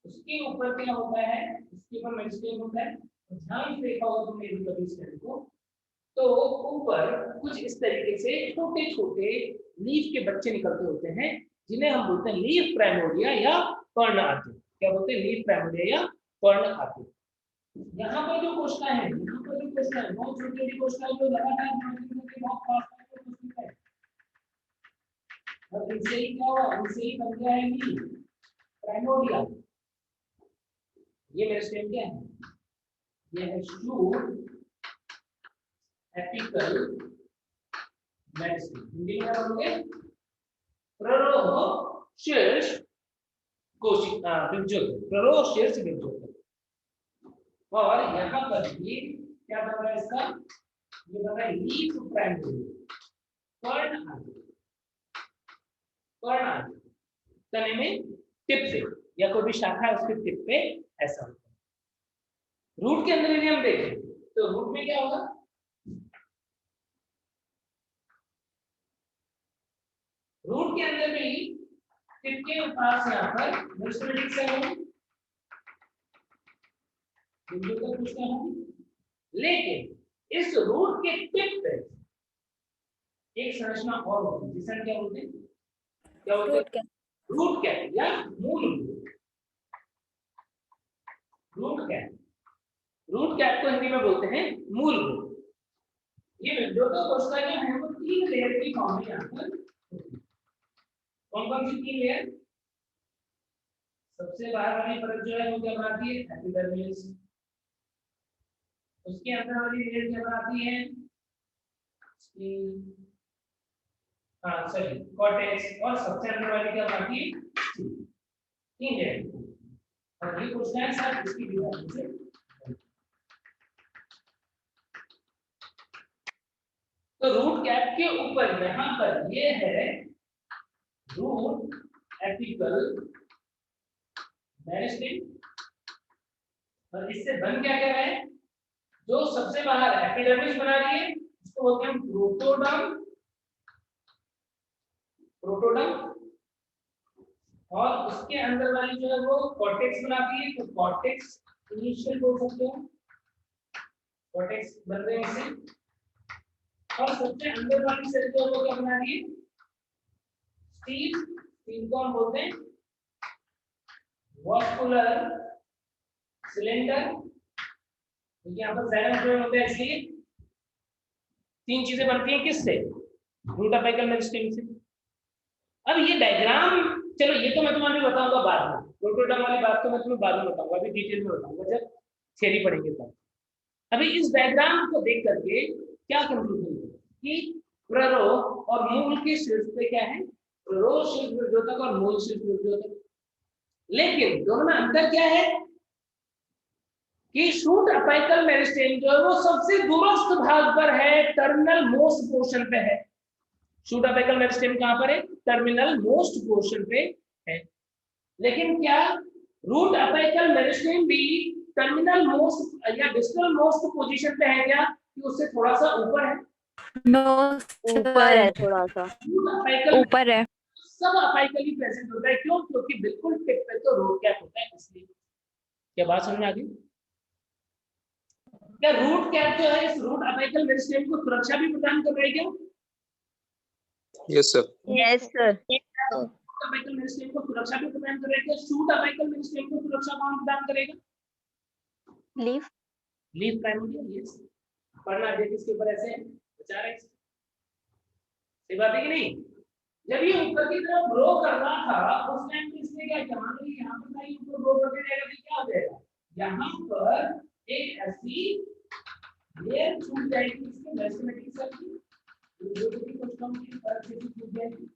उसके ऊपर क्या होता है, इसके ऊपर मेरिस्टेम होता है। ध्यान से देखा होगा तुमने कभी स्टेम को, तो ऊपर कुछ इस तरीके से छोटे छोटे लीफ के बच्चे निकलते होते हैं, जिन्हें हम बोलते हैं लीफ प्राइमोर्डिया या पर्ण आते। क्या बोलते हैं, लीफ प्राइमोर्डिया या पर्ण आते। यहाँ पर जो कोशिकाएं हैं, यहाँ पर जो कोशिकाएं, बहुत छोटी छोटी कोशिकाएं जो लगातार बहुत फास्ट कोशिकाएं हैं, और इनसे ही क्या हुआ, इनसे ही बन गया है लीफ प्राइमोर्डिया। ये मेरिस्टेम क्या है, ये है शूट एपिकल मेरिस्टेम। हिंदी में क्या बोलोगे? प्ररोह शीर्ष कोशिका बिंदुक, प्ररोह शीर्ष बिंदुक। और यहाँ पर भी क्या बन रहा है इसका? ये बन रहा है लीफ प्राइमरी, कर्ण आदि, कर्ण आदि तने में टिप पे या कोई भी शाखा है उसके टिप पे ऐसा होता है। रूट के अंदर यदि हम देखें तो रूट में क्या होगा? रूट के अंदर भी टिप के पास यहाँ पर मेरिस्टेमेटिक सेल है, बिंदु का कुछ है, लेकिन इस रूट के टिप पे एक संरचना और होती है जिसे हम क्या बोलते हैं? क्या बोलते हैं? रूट कैप या मूल root. Root cap, root cap को हिंदी में बोलते हैं मूल रूट। ये विंडोका कोशिका के हैं वो 3 लेयर की फॉर्म में यहाँ पर कौन कौन सी 3 लेयर? सबसे बाहर वाली परत जो है वो क्या बनाती है? एपिडर्मिस। उसके अंदर वाली लेयर क्या बनाती है? Sorry cortex. और सबसे अंदर वाली क्या बनाती है? 3 लेयर। और ये कोशिकाएं सब इसकी डिवाइड से तो रूट कैप के ऊपर यहाँ पर ये है रूट एपिकल मेरिस्टेम। और इससे बन क्या रहा है? जो सबसे बाहर एपिडर्मिस बना रही है उसको बोलते हैं प्रोटोडर्म, प्रोटोडर्म। और उसके अंदर वाली जो है वो कॉर्टेक्स बनाती है, तो कॉर्टेक्स इनिशियल बोल सकते हो, कॉर्टेक्स बन रहे हैं इससे। और सबसे अंदर वाली सेल जो है वो क्या बना रही है? स्टील। स्टील को हम बोलते हैं वॉस्कुलर सिलेंडर। यहाँ पर जाइलम फ्लोएम होता है, इसलिए 3 चीजें बनती हैं किससे? रूट अपिकल मेरिस्टेम से। अब ये डायग्राम, चलो ये तो मैं तुम्हें बताऊंगा बाद में, प्रोटोडर्म वाली बात तो मैं तुम्हें बाद में बताऊंगा, अभी डिटेल में बताऊंगा जब थ्योरी पढ़ेंगे तब। अभी इस डायग्राम को देख करके क्या कंक्लूजन है कि प्ररोह और मूल के शीर्ष पे क्या है? प्ररोह शीर्ष विभेदक और मूल शीर्ष विभेदक। लेकिन दोनों में अंतर क्या है कि शूट अपिकल मेरिस्टेम जो है वो सबसे दूरस्थ भाग पर है, टर्मिनल मोस्ट पोर्शन पे है। शूट अपिकल मेरिस्टेम कहां पर है? टर्मिनल मोस्ट पोर्शन पे है। लेकिन क्या रूट अपिकल मेरिस्टेम भी टर्मिनल मोस्ट या डिस्टल मोस्ट पोजीशन पे है क्या, कि उससे थोड़ा सा ऊपर है? ऊपर है, थोड़ा सा ऊपर है। सब अपिकली प्रेजेंट होता है। क्यों? क्योंकि बिल्कुल टिप पे तो रूट कैप होता है, इसलिए। क्या बात समझ में आ गई? क्या रूट कैप जो है इस रूट अपिकल मेरिस्टेम को सुरक्षा भी प्रदान कर रहा है क्या? Yes sir. Yes sir. Apical meristem को सुरक्षा भी प्रदान कर रहा है क्या? शूट अपिकल मेरिस्टेम को सुरक्षा कौन प्रदान करेगा? लीफ। Leaf primordial. यस, पढ़ना देख इसके ऊपर ऐसे बचा रहे। सही बात है कि नहीं? जब ये ऊपर की तरफ ग्रो कर रहा था उस टाइम पे इसने क्या किया? मान लो यहाँ पर कहीं ऊपर ग्रो करने जाएगा तो क्या हो जाएगा? यहाँ पर एक ऐसी लेयर छूट जाएगी इसके मेरिस्टेमेटिक सेल की, जो कि कुछ कम की तरफ से छूट जाएगी।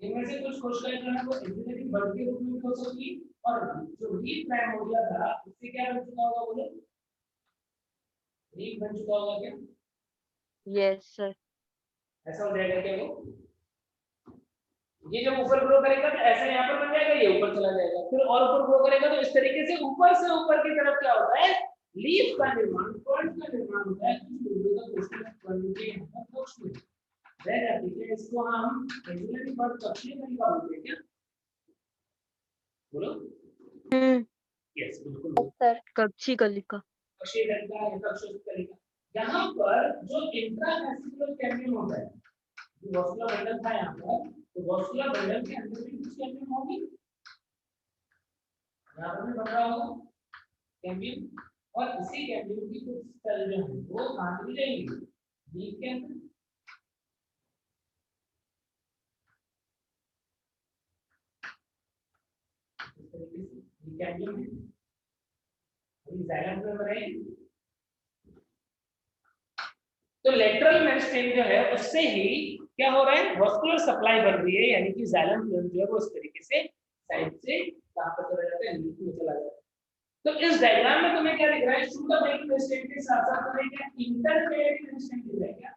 इनमें से कुछ कोशिकाएं जो है वो इंजीनियरिंग बल के रूप में हो सकती है, और जो लीफ प्राइमोर्डिया था उससे क्या बन चुका होगा? बोलो, लीफ बन चुका होगा क्या? Yes sir. ऐसा हो जाएगा क्या? वो ये जब ऊपर ग्रो करेगा तो ऐसे यहाँ पर बन जाएगा, ये ऊपर चला जाएगा, फिर और ऊपर ग्रो करेगा तो इस तरीके से ऊपर की तरफ क्या होता है? लीफ का निर्माण, फर्न का निर्माण होता है। कुछ बिंदु का क्वेश्चन फर्न के यहाँ पर पक्ष में रह जाती है, इसको हम इंजीनियरिंग वर्ड कक्षीय कलिका बोलते हैं। क्या बोलो? यस, बिल्कुल सर। कक्षी कलिका। कक्षीय कलिका या कक्षीय कलिका। यहाँ पर जो इंट्रावेस्कुलर कैम्बियम होता है, जो वॉस्कुलर बंडल था यहाँ पर, तो वॉस्कुलर बंडल के अंदर भी कुछ कैम्बियम होगी, यहाँ पर भी बन रहा होगा कैम्बियम, और इसी कैम्बियम की कुछ सेल जो है वो कहाँ चली जाएंगी? लीफ के अंदर। इस तरीके से ये कैम्बियम है, जाइलम फ्लोएम बनाएंगे। तो लेटरल मेरिस्टेम जो है उससे ही क्या हो रहा है, वास्कुलर सप्लाई बढ़ रही है, यानी कि जाइलम फ्लोएम जो है वो इस तरीके से साइड से कहां पर चला जाता है, लीफ में चला जाता है। तो इस डायग्राम में तुम्हें क्या दिख रहा है, शूट मेरिस्टेम के साथ साथ तुम्हें क्या इंटरकैलरी मेरिस्टेम दिख रहा है क्या,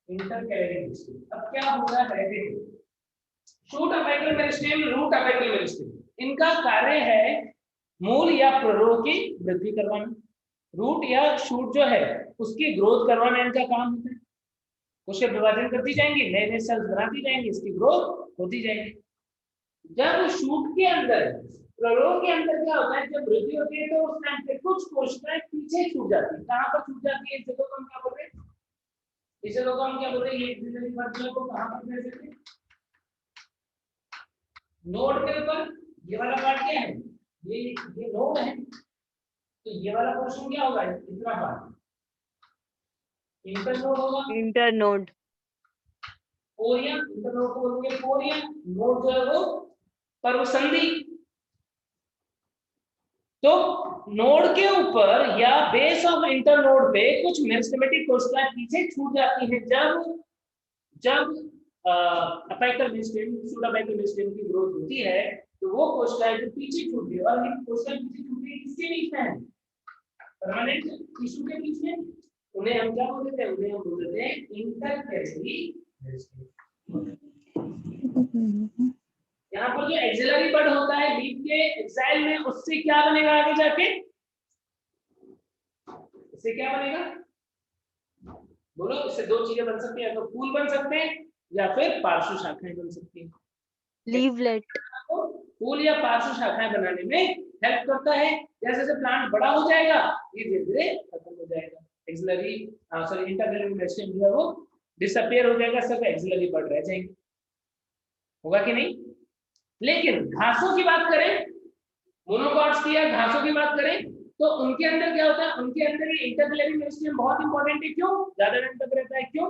इंटरकैलरी मेरिस्टेम। अब क्या हो रहा है, शूट अपेकल मेरिस्टेम, रूट अपेकल मेरिस्टेम, इनका कार्य है मूल या प्ररोह की वृद्धि करवाना, रूट या शूट जो है उसकी ग्रोथ करवाना इनका काम होता है। कोशिका विभाजन करती जाएंगी, नए नए सेल्स बनाती जाएंगी, इसकी ग्रोथ होती जाएगी। जब शूट के अंदर, प्ररोह के अंदर क्या होता है, जब वृद्धि होती है तो उस टाइम पे कुछ कोशिकाएं पीछे छूट जाती है। कहां पर छूट जाती है, इस जगह को हम क्या बोल रहे हैं, इस जगह को हम क्या बोल रहे हैं, ये एक्सिलरी पार्ट को कहां पर भेज देते हैं, नोड के ऊपर। ये वाला पार्ट क्या है, ये नोड है, तो ये वाला पोर्शन क्या होगा, इतना पार्ट इंटरनोड होगा, इंटरनोड। पोरिया, इंटरनोड को बोलेंगे पोरिया, नोड जो है वो पर्वसंधि। तो नोड के ऊपर या बेस ऑफ इंटरनोड पे कुछ मेरिस्टेमेटिक कोशिकाएं पीछे छूट जाती हैं जब अपेकल मेरिस्टेम, शूट अपेकल मेरिस्टेम की ग्रोथ होती है, तो वो कोशिकाएं जो पीछे छूट गई, और ये कोशिकाएं पीछे छूट गई किसके बीच में है, परमानेंट टिश्यू के बीच में, उन्हें हम क्या बोलते हैं, उन्हें हम बोलते हैं इंटरकैलरी मेरिस्टेम। यहाँ पर जो एक्सिलरी बड होता है लीफ के एक्साइल में, उससे क्या बनेगा आगे जाके, इससे क्या बनेगा, बोलो, इससे दो चीजें बन सकती हैं, तो फूल बन सकते हैं या फिर पार्श्व शाखाएं बन सकती हैं। लीवलेट। फूल या पार्श्व शाखाएं बनाने में हेल्प करता है। जैसे जैसे प्लांट बड़ा हो जाएगा ये धीरे धीरे खत्म हो जाएगा, एक्सिलरी सॉरी इंटरकैलरी मेरिस्टेम जो है वो डिसअपीयर हो जाएगा, सिर्फ एक्सिलरी बड रह जाएंगे। होगा कि नहीं? लेकिन घासों की बात करें, मोनोकॉट्स की या घासों की बात करें, तो उनके अंदर क्या होता है, उनके अंदर ये इंटरकैलरी मेरिस्टेम बहुत इंपॉर्टेंट है। क्यों ज्यादा टाइम तक रहता है, क्यों,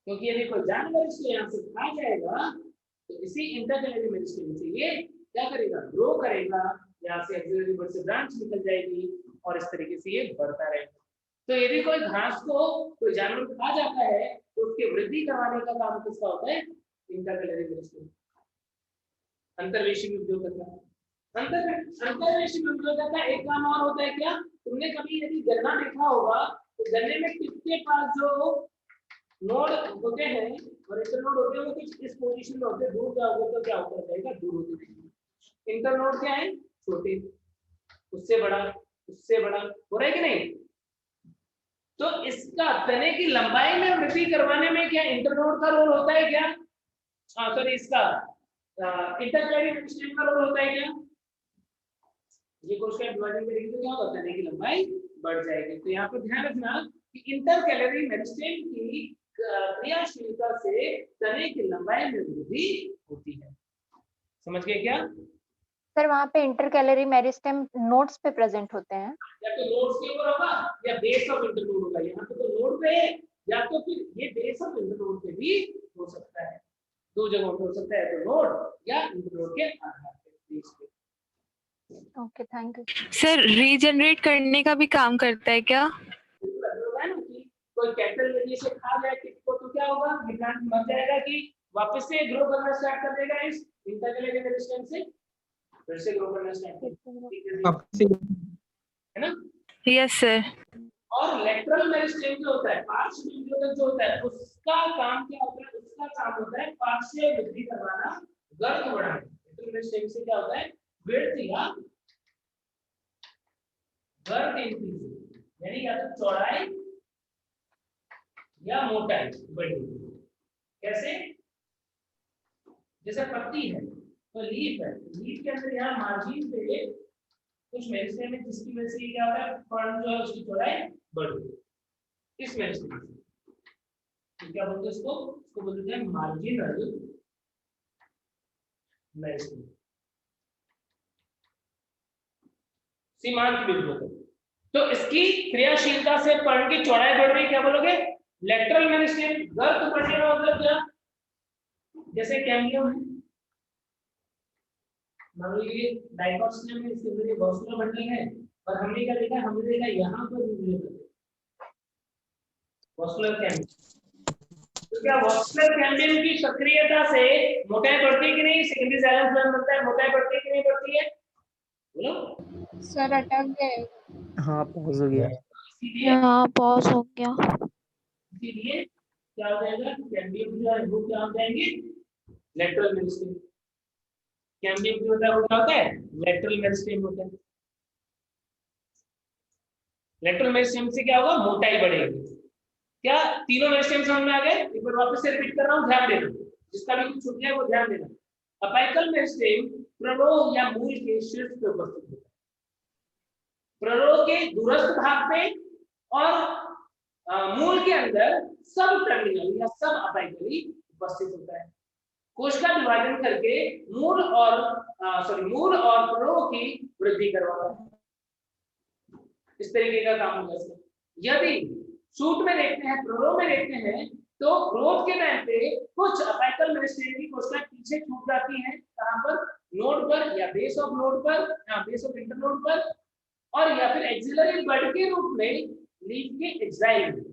क्योंकि यदि कोई जानवर इसको यहाँ से खा जाएगा तो इसी इंटरकैलरी मेरिस्टेम से ये क्या करेगा, ग्रो करेगा, यहाँ से एक्सिलरी बड से ब्रांच निकल जाएगी और इस तरीके से ये बढ़ता रहेगा। तो यदि कोई घास को कोई जानवर खा जाता है तो उसकी वृद्धि करवाने का काम किसका होता है, इंटरकैलरी मेरिस्टेम। अंतर्वेशी उद्योगता, अंतर्वेशी उद्योगता का एक काम और होता है क्या, तुमने कभी यदि गन्ना देखा होगा तो गन्ने में टिप के पास जो नोड होते हैं और इंटरनोड होते हैं वो कुछ इस पोजीशन में होते हैं, दूर जाओगे तो क्या होता जाएगा, दूर होते जाएंगे। इंटरनोड क्या है, छोटे, उससे बड़ा, उससे बड़ा, हो रहा है कि नहीं? तो इसका तने की लंबाई में वृद्धि करवाने में क्या इंटरनोड का रोल होता है क्या, सॉरी इसका इंटरकैलरी मेरिस्टेम का रोल होता है क्या? ये कोशिका विभाजन करेगी तो क्या होगा, तने की लंबाई बढ़ जाएगी। तो यहाँ पर ध्यान रखना कि इंटरकैलरी मेरिस्टेम की क्रियाशीलता से तने की लंबाई में वृद्धि होती है। समझ गए क्या? सर वहाँ पे इंटरकैलरी मेरिस्टेम नोड्स पे प्रेजेंट होते हैं, या तो नोड्स के ऊपर होगा या बेस ऑफ इंटरनोड होगा। यहाँ पे तो नोड पे है, या तो फिर ये बेस ऑफ इंटरनोड पे भी हो सकता है, दो जगहों पे हो सकता है, तो नोड या इंटरनोड के आधार पे, बेस पे। Okay thank you. Sir regenerate करने का भी काम करता है क्या? कोई कैपिटल यदि से खा जाए किसी को तो क्या होगा, प्लांट मर जाएगा कि वापस से ग्रो करना स्टार्ट कर देगा इस इंटरकैलरी मेरिस्टेम से, फिर से ग्रो करना स्टार्ट कर, है ना? Yes sir. और लेटरल मेरिस्टेम जो होता है, पार्श्व विभेदक जो होता है, उसका काम क्या होता है, उसका काम होता है पार्श्व वृद्धि करवाना, गर्त बढ़ाना। लेटरल मेरिस्टेम से क्या होता है, विड्थ या गर्त इंक्रीज, यानी या तो चौड़ाई या मोटाई बढ़ी। कैसे? जैसे पत्ती है तो लीफ है, लीफ के अंदर यहाँ मार्जिन पे कुछ मेरिस्टेम है जिसकी वजह से क्या होता है, फर्न जो है उसकी चौड़ाई बढ़ गई इस मेरिस्टेम से। तो क्या बोलते हैं इसको बोलते हैं मार्जिनल मेरिस्टेम, सीमांत बिंदु। तो इसकी क्रियाशीलता से पर्ण की चौड़ाई बढ़ रही, क्या बोलोगे, लेटरल मेरिस्टेम। गर्त बढ़ेगा उधर क्या, जैसे कैम्बियम है, मान लीजिए डाइकोटोमी में इसके अंदर ये वॉस्कुलर बंडल है और हमने क्या देखा, हमने देखा यहाँ पर वॉस्कुलर कैम्बियम। तो क्या वॉस्कुलर कैम्बियम की सक्रियता से मोटाई बढ़ती है कि नहीं? सेकेंडरी जाइलम फ्लोएम बनता है, मोटाई बढ़ती है कि नहीं बढ़ती है? बोलो सर अटक गए। हाँ पॉज हो गया। इसीलिए हाँ पॉज हो गया। इसीलिए क्या हो जाएगा, कैम्बियम जो है वो क्या हो जाएंगे, लेटरल मेरिस्टेम। कैम्बियम जो होता है वो क्या होता है, लेटरल मेरिस्टेम होता है। लेटरल मेरिस्टेम से क्या होगा, मोटाई बढ़ेगी। क्या तीनों मेरिस्टेम समझ में आ गए? एक बार वापस से रिपीट कर रहा हूं, ध्यान देना, जिसका भी कुछ छूट गया वो ध्यान देना। अपाइकल मेरिस्टेम प्ररोह या मूल के शीर्ष पे उपस्थित होता है, प्ररोह के दूरस्थ भाग पे और मूल के अंदर सब टर्मिनल या सब अपाइकली उपस्थित होता है। कोश का विभाजन करके मूल और प्ररोह की वृद्धि करवाता है। इस तरीके का काम होगा इसका। यदि शूट में देखते हैं, प्ररोह में देखते हैं, तो ग्रोथ के टाइम पे कुछ अपाइकल मेरिस्टेम की कोशिका पीछे छूट जाती है, कहां पर, नोड पर या बेस ऑफ नोड पर या बेस ऑफ इंटरनोड पर, और या फिर एक्सिलरी बड के रूप में लीफ के एक्साइल में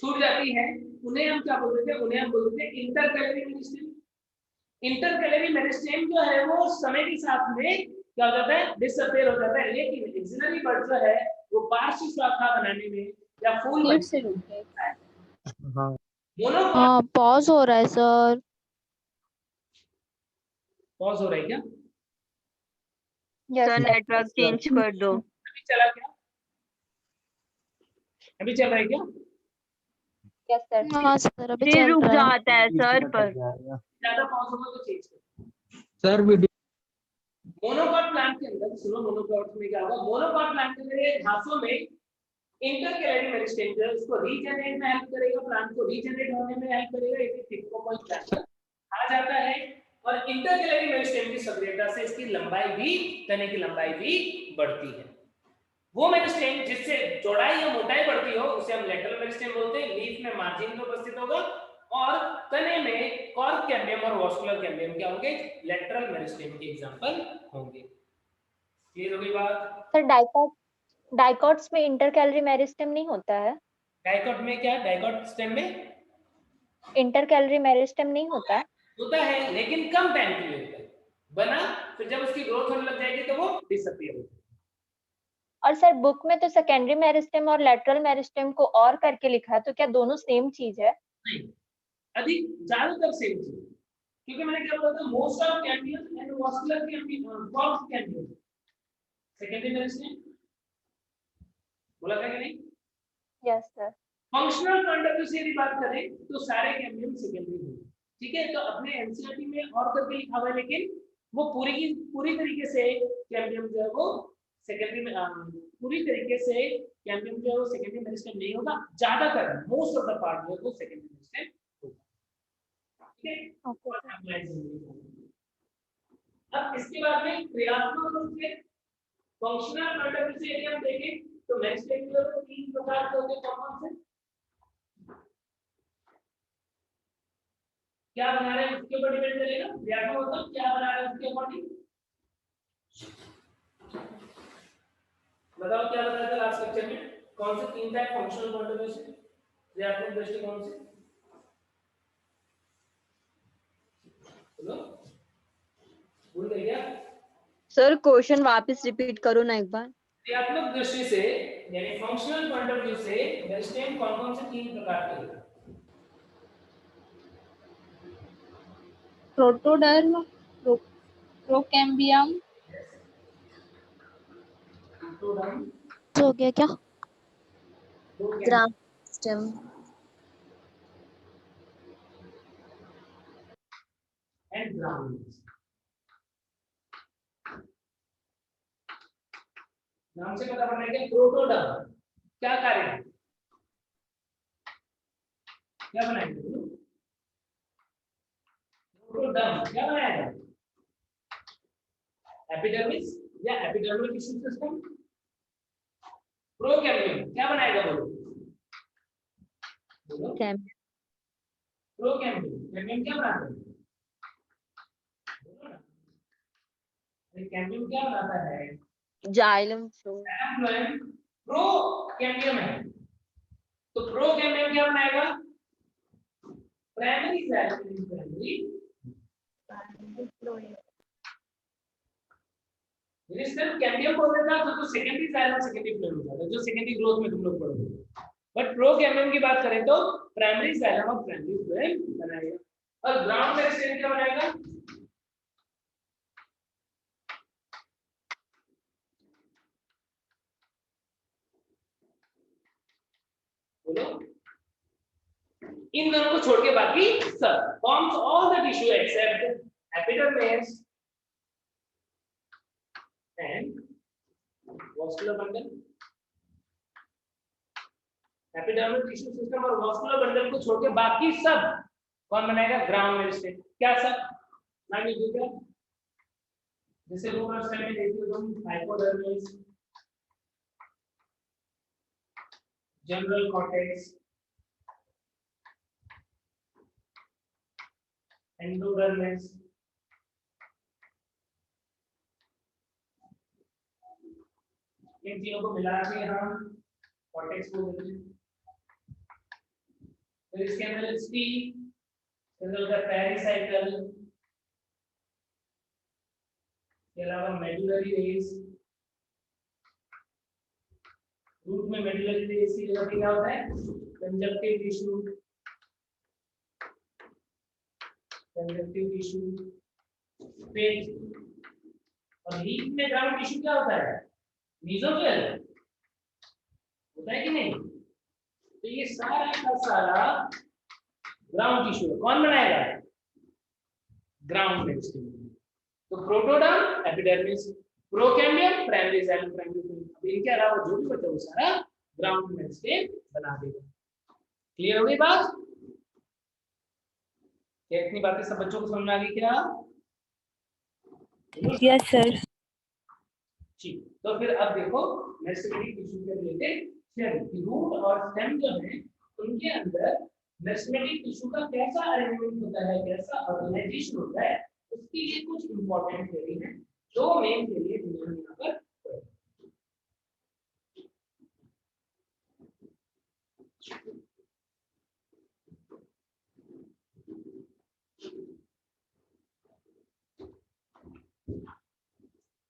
छूट जाती है। उन्हें हम क्या बोलते थे, उन्हें हम बोलते थे इंटरकैलरी मेरिस्टेम। इंटरकैलरी मेरिस्टेम जो है वो समय के साथ में क्या हो जाता है, डिसअपीयर हो जाता है, लेकिन एक्सिलरी बड जो है वो पार्श्व शाखा बनाने में या फूल से रुक गए। हाँ मोनोकॉट। हाँ पॉज हो रहा है सर। पॉज हो रहा है क्या? सर नेटवर्क चेंज कर दो। अभी चला क्या? अभी चल रहा है क्या? Yes sir. हाँ सर अभी फिर चल रुक रहा है। जाता है सर पर। ज्यादा पॉज होगा तो चेंज करो। सर वीडियो मोनोकॉट प्लांट के अंदर सुनो, मोनोकॉट में क्या होगा, मोनोकॉट प्लांट के अंदर घासों में इंटरकैलरी मेरिस्टेम जो है उसको रीजनरेट में हेल्प करेगा, प्लांट को रीजनरेट होने में हेल्प करेगा, इसे थिकोपॉइड प्लांट आ जाता है। और इंटरकैलरी मेरिस्टेम की सक्रियता से इसकी लंबाई भी, तने की लंबाई भी बढ़ती है। वो मेरिस्टेम जिससे चौड़ाई या मोटाई बढ़ती हो उसे हम लेटरल मेरिस्टेम बोलते हैं। लीफ में मार्जिन में उपस्थित होगा और तने में कॉर्क कैम्बियम और वॉस्कुलर कैम्बियम क्या होंगे, लेटरल मेरिस्टेम के एग्जांपल होंगे। क्लियर हो गई बात? सर डाइकॉट्स में इंटरकैलरी मेरिस्टेम नहीं होता है? डाइकॉट में क्या, डाइकॉट स्टेम में इंटरकैलरी मेरिस्टेम नहीं होता है? होता है, लेकिन कम टाइम के लिए होता है। बना, फिर जब उसकी ग्रोथ होने लग जाएगी तो वो डिसअपीयर हो जाएगा। और सर बुक में तो सेकेंडरी मेरिस्टेम और लेटरल मेरिस्टेम को और करके लिखा है, तो क्या दोनों सेम चीज है? नहीं, अधिक ज्यादातर सेम चीज, क्योंकि मैंने क्या बोला था, most of cambium and vascular cambium cork cambium secondary meristem बोला था कि नहीं? Yes sir. Functional point of view से यदि बात करें तो सारे कैम्बियम सेकेंडरी हैं, ठीक है। तो अपने एनसीईआरटी में और करके लिखा हुआ है, लेकिन वो पूरी तरीके से कैम्बियम जो है वो सेकेंडरी में पूरी तरीके से कैम्बियम जो है वो सेकेंडरी मेरिस्टेम नहीं होगा, ज्यादातर मोस्ट ऑफ द पार्ट जो है वो सेकेंडरी मेरिस्टेम होगा, ठीक है। अब इसके बाद में क्रियात्मक रूप से फंक्शनल पॉइंट ऑफ व्यू से यदि हम देखें तो मेरिस्टेम जो है तीन प्रकार के होते हैं। कौन से क्या बना रहे हैं उसके ऊपर डिपेंड करेगा, क्रियात्मक मतलब क्या बना रहे हैं उसके अकॉर्डिंग। बताओ क्या बताया था लास्ट लेक्चर में, कौन से तीन type functional point of view से, क्रियात्मक दृष्टिकोण से? बोलो, भूल गए क्या? सर क्वेश्चन वापस रिपीट करो ना एक बार। क्रियात्मक दृष्टि से यानी फंक्शनल पॉइंट ऑफ व्यू से मेरिस्टेम कौन-कौन से तीन प्रकार के होते हैं? प्रोटोडर्म, प्रोकैम्बियम, प्रोटोडर्म, हो गया क्या? Procambium gram system. And ground. नाम से पता पड़ रहा है कि प्रोटोडर्म क्या कार्य है, क्या बनाएंगे? प्रोटोडर्म क्या बनाएगा? एपिडर्मिस या एपिडर्मल टिश्यू सिस्टम। प्रोकैम्बियम क्या बनाएगा, बोलो बोलो। प्रोकैम्बियम कैम्बियम क्या बनाता है? कैम्बियम क्या बनाता है? Xylem flow. Phloem pro cambium है, तो प्रो कैम्बियम क्या बनाएगा? प्राइमरी जाइलम प्राइमरी ये सिर्फ कैम्बियम बोल देता तो सेकेंडरी जाइलम सेकेंडरी फ्लोएम हो जाता, जो सेकेंडरी ग्रोथ में तुम लोग पढ़ोगे। बट प्रो कैम्बियम की बात करें तो प्राइमरी जाइलम और प्राइमरी फ्लोएम बनाएगा। और ग्राउंड मेरिस्टेम क्या बनाएगा? बोलो। इन दोनों को छोड़ के बाकी सब forms all the tissue except epidermis and vascular bundle. Epidermal tissue system और वास्कुलर बंडल को छोड़ के बाकी सब कौन बनाएगा? Ground meristem. क्या सब नाम लिख दो? जैसे रूट और स्टेम में देखते हो तुम, हाइपोडर्मिस, जनरल कॉर्टेक्स, एंडोडर्मिस, इन तीनों को मिला के हम कॉर्टेक्स बोल देते हैं। फिर इसके अंदर स्टी का पेरिसाइकल, के अलावा मेडुलरी रेस। रूट में मेडुलरी रेस की जगह क्या होता है? कंजक्टिव टिश्यू, कंजक्टिव टिश्यू, पेट। और लीफ में ग्राउंड टिश्यू क्या होता है? मीजोफिल होता है कि नहीं? तो ये सारा का सारा ग्राउंड टिश्यू कौन बनाएगा? Ground meristem. तो protoderm, epidermis, procambium, primary xylem, primary phloem. अब इनके अलावा जो भी बचा वो सारा ग्राउंड मेरिस्टेम बना देगा। क्लियर हो गई बात? क्या इतनी बातें सब बच्चों को समझ में आ गई क्या? Yes sir. ठीक, तो फिर अब देखो मेरिस्टेमेटिक टिश्यू के रिलेटेड रूट और स्टेम जो है उनके अंदर मेरिस्टेमेटिक टिश्यू का कैसा अरेंजमेंट होता है, कैसा ऑर्गेनाइजेशन होता है, उसके लिए कुछ इंपॉर्टेंट थ्योरी है जो मेन के लिए यहाँ पर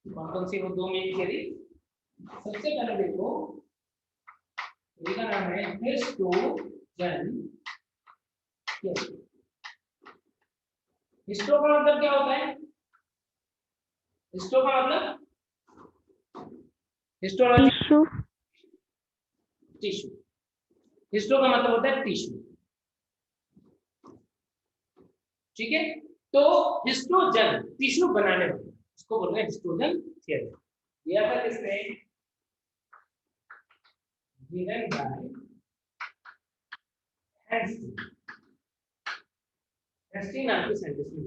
कौन सी वो दो मेन थ्योरी। सबसे पहले देखो इसका नाम है हिस्टोजन। हिस्टो का मतलब क्या होता है? हिस्टो का मतलब हिस्टोलॉजी टिश्यू। टिश्यू। हिस्टो का मतलब होता है टिश्यू। ठीक है, तो हिस्टोजन टिश्यू बनाने वाला, इसको बोलते हैं हिस्टोजन थ्योरी। दिया था किसने? गिवन बाय हेस्टिंग नाम के साइंटिस्ट ने।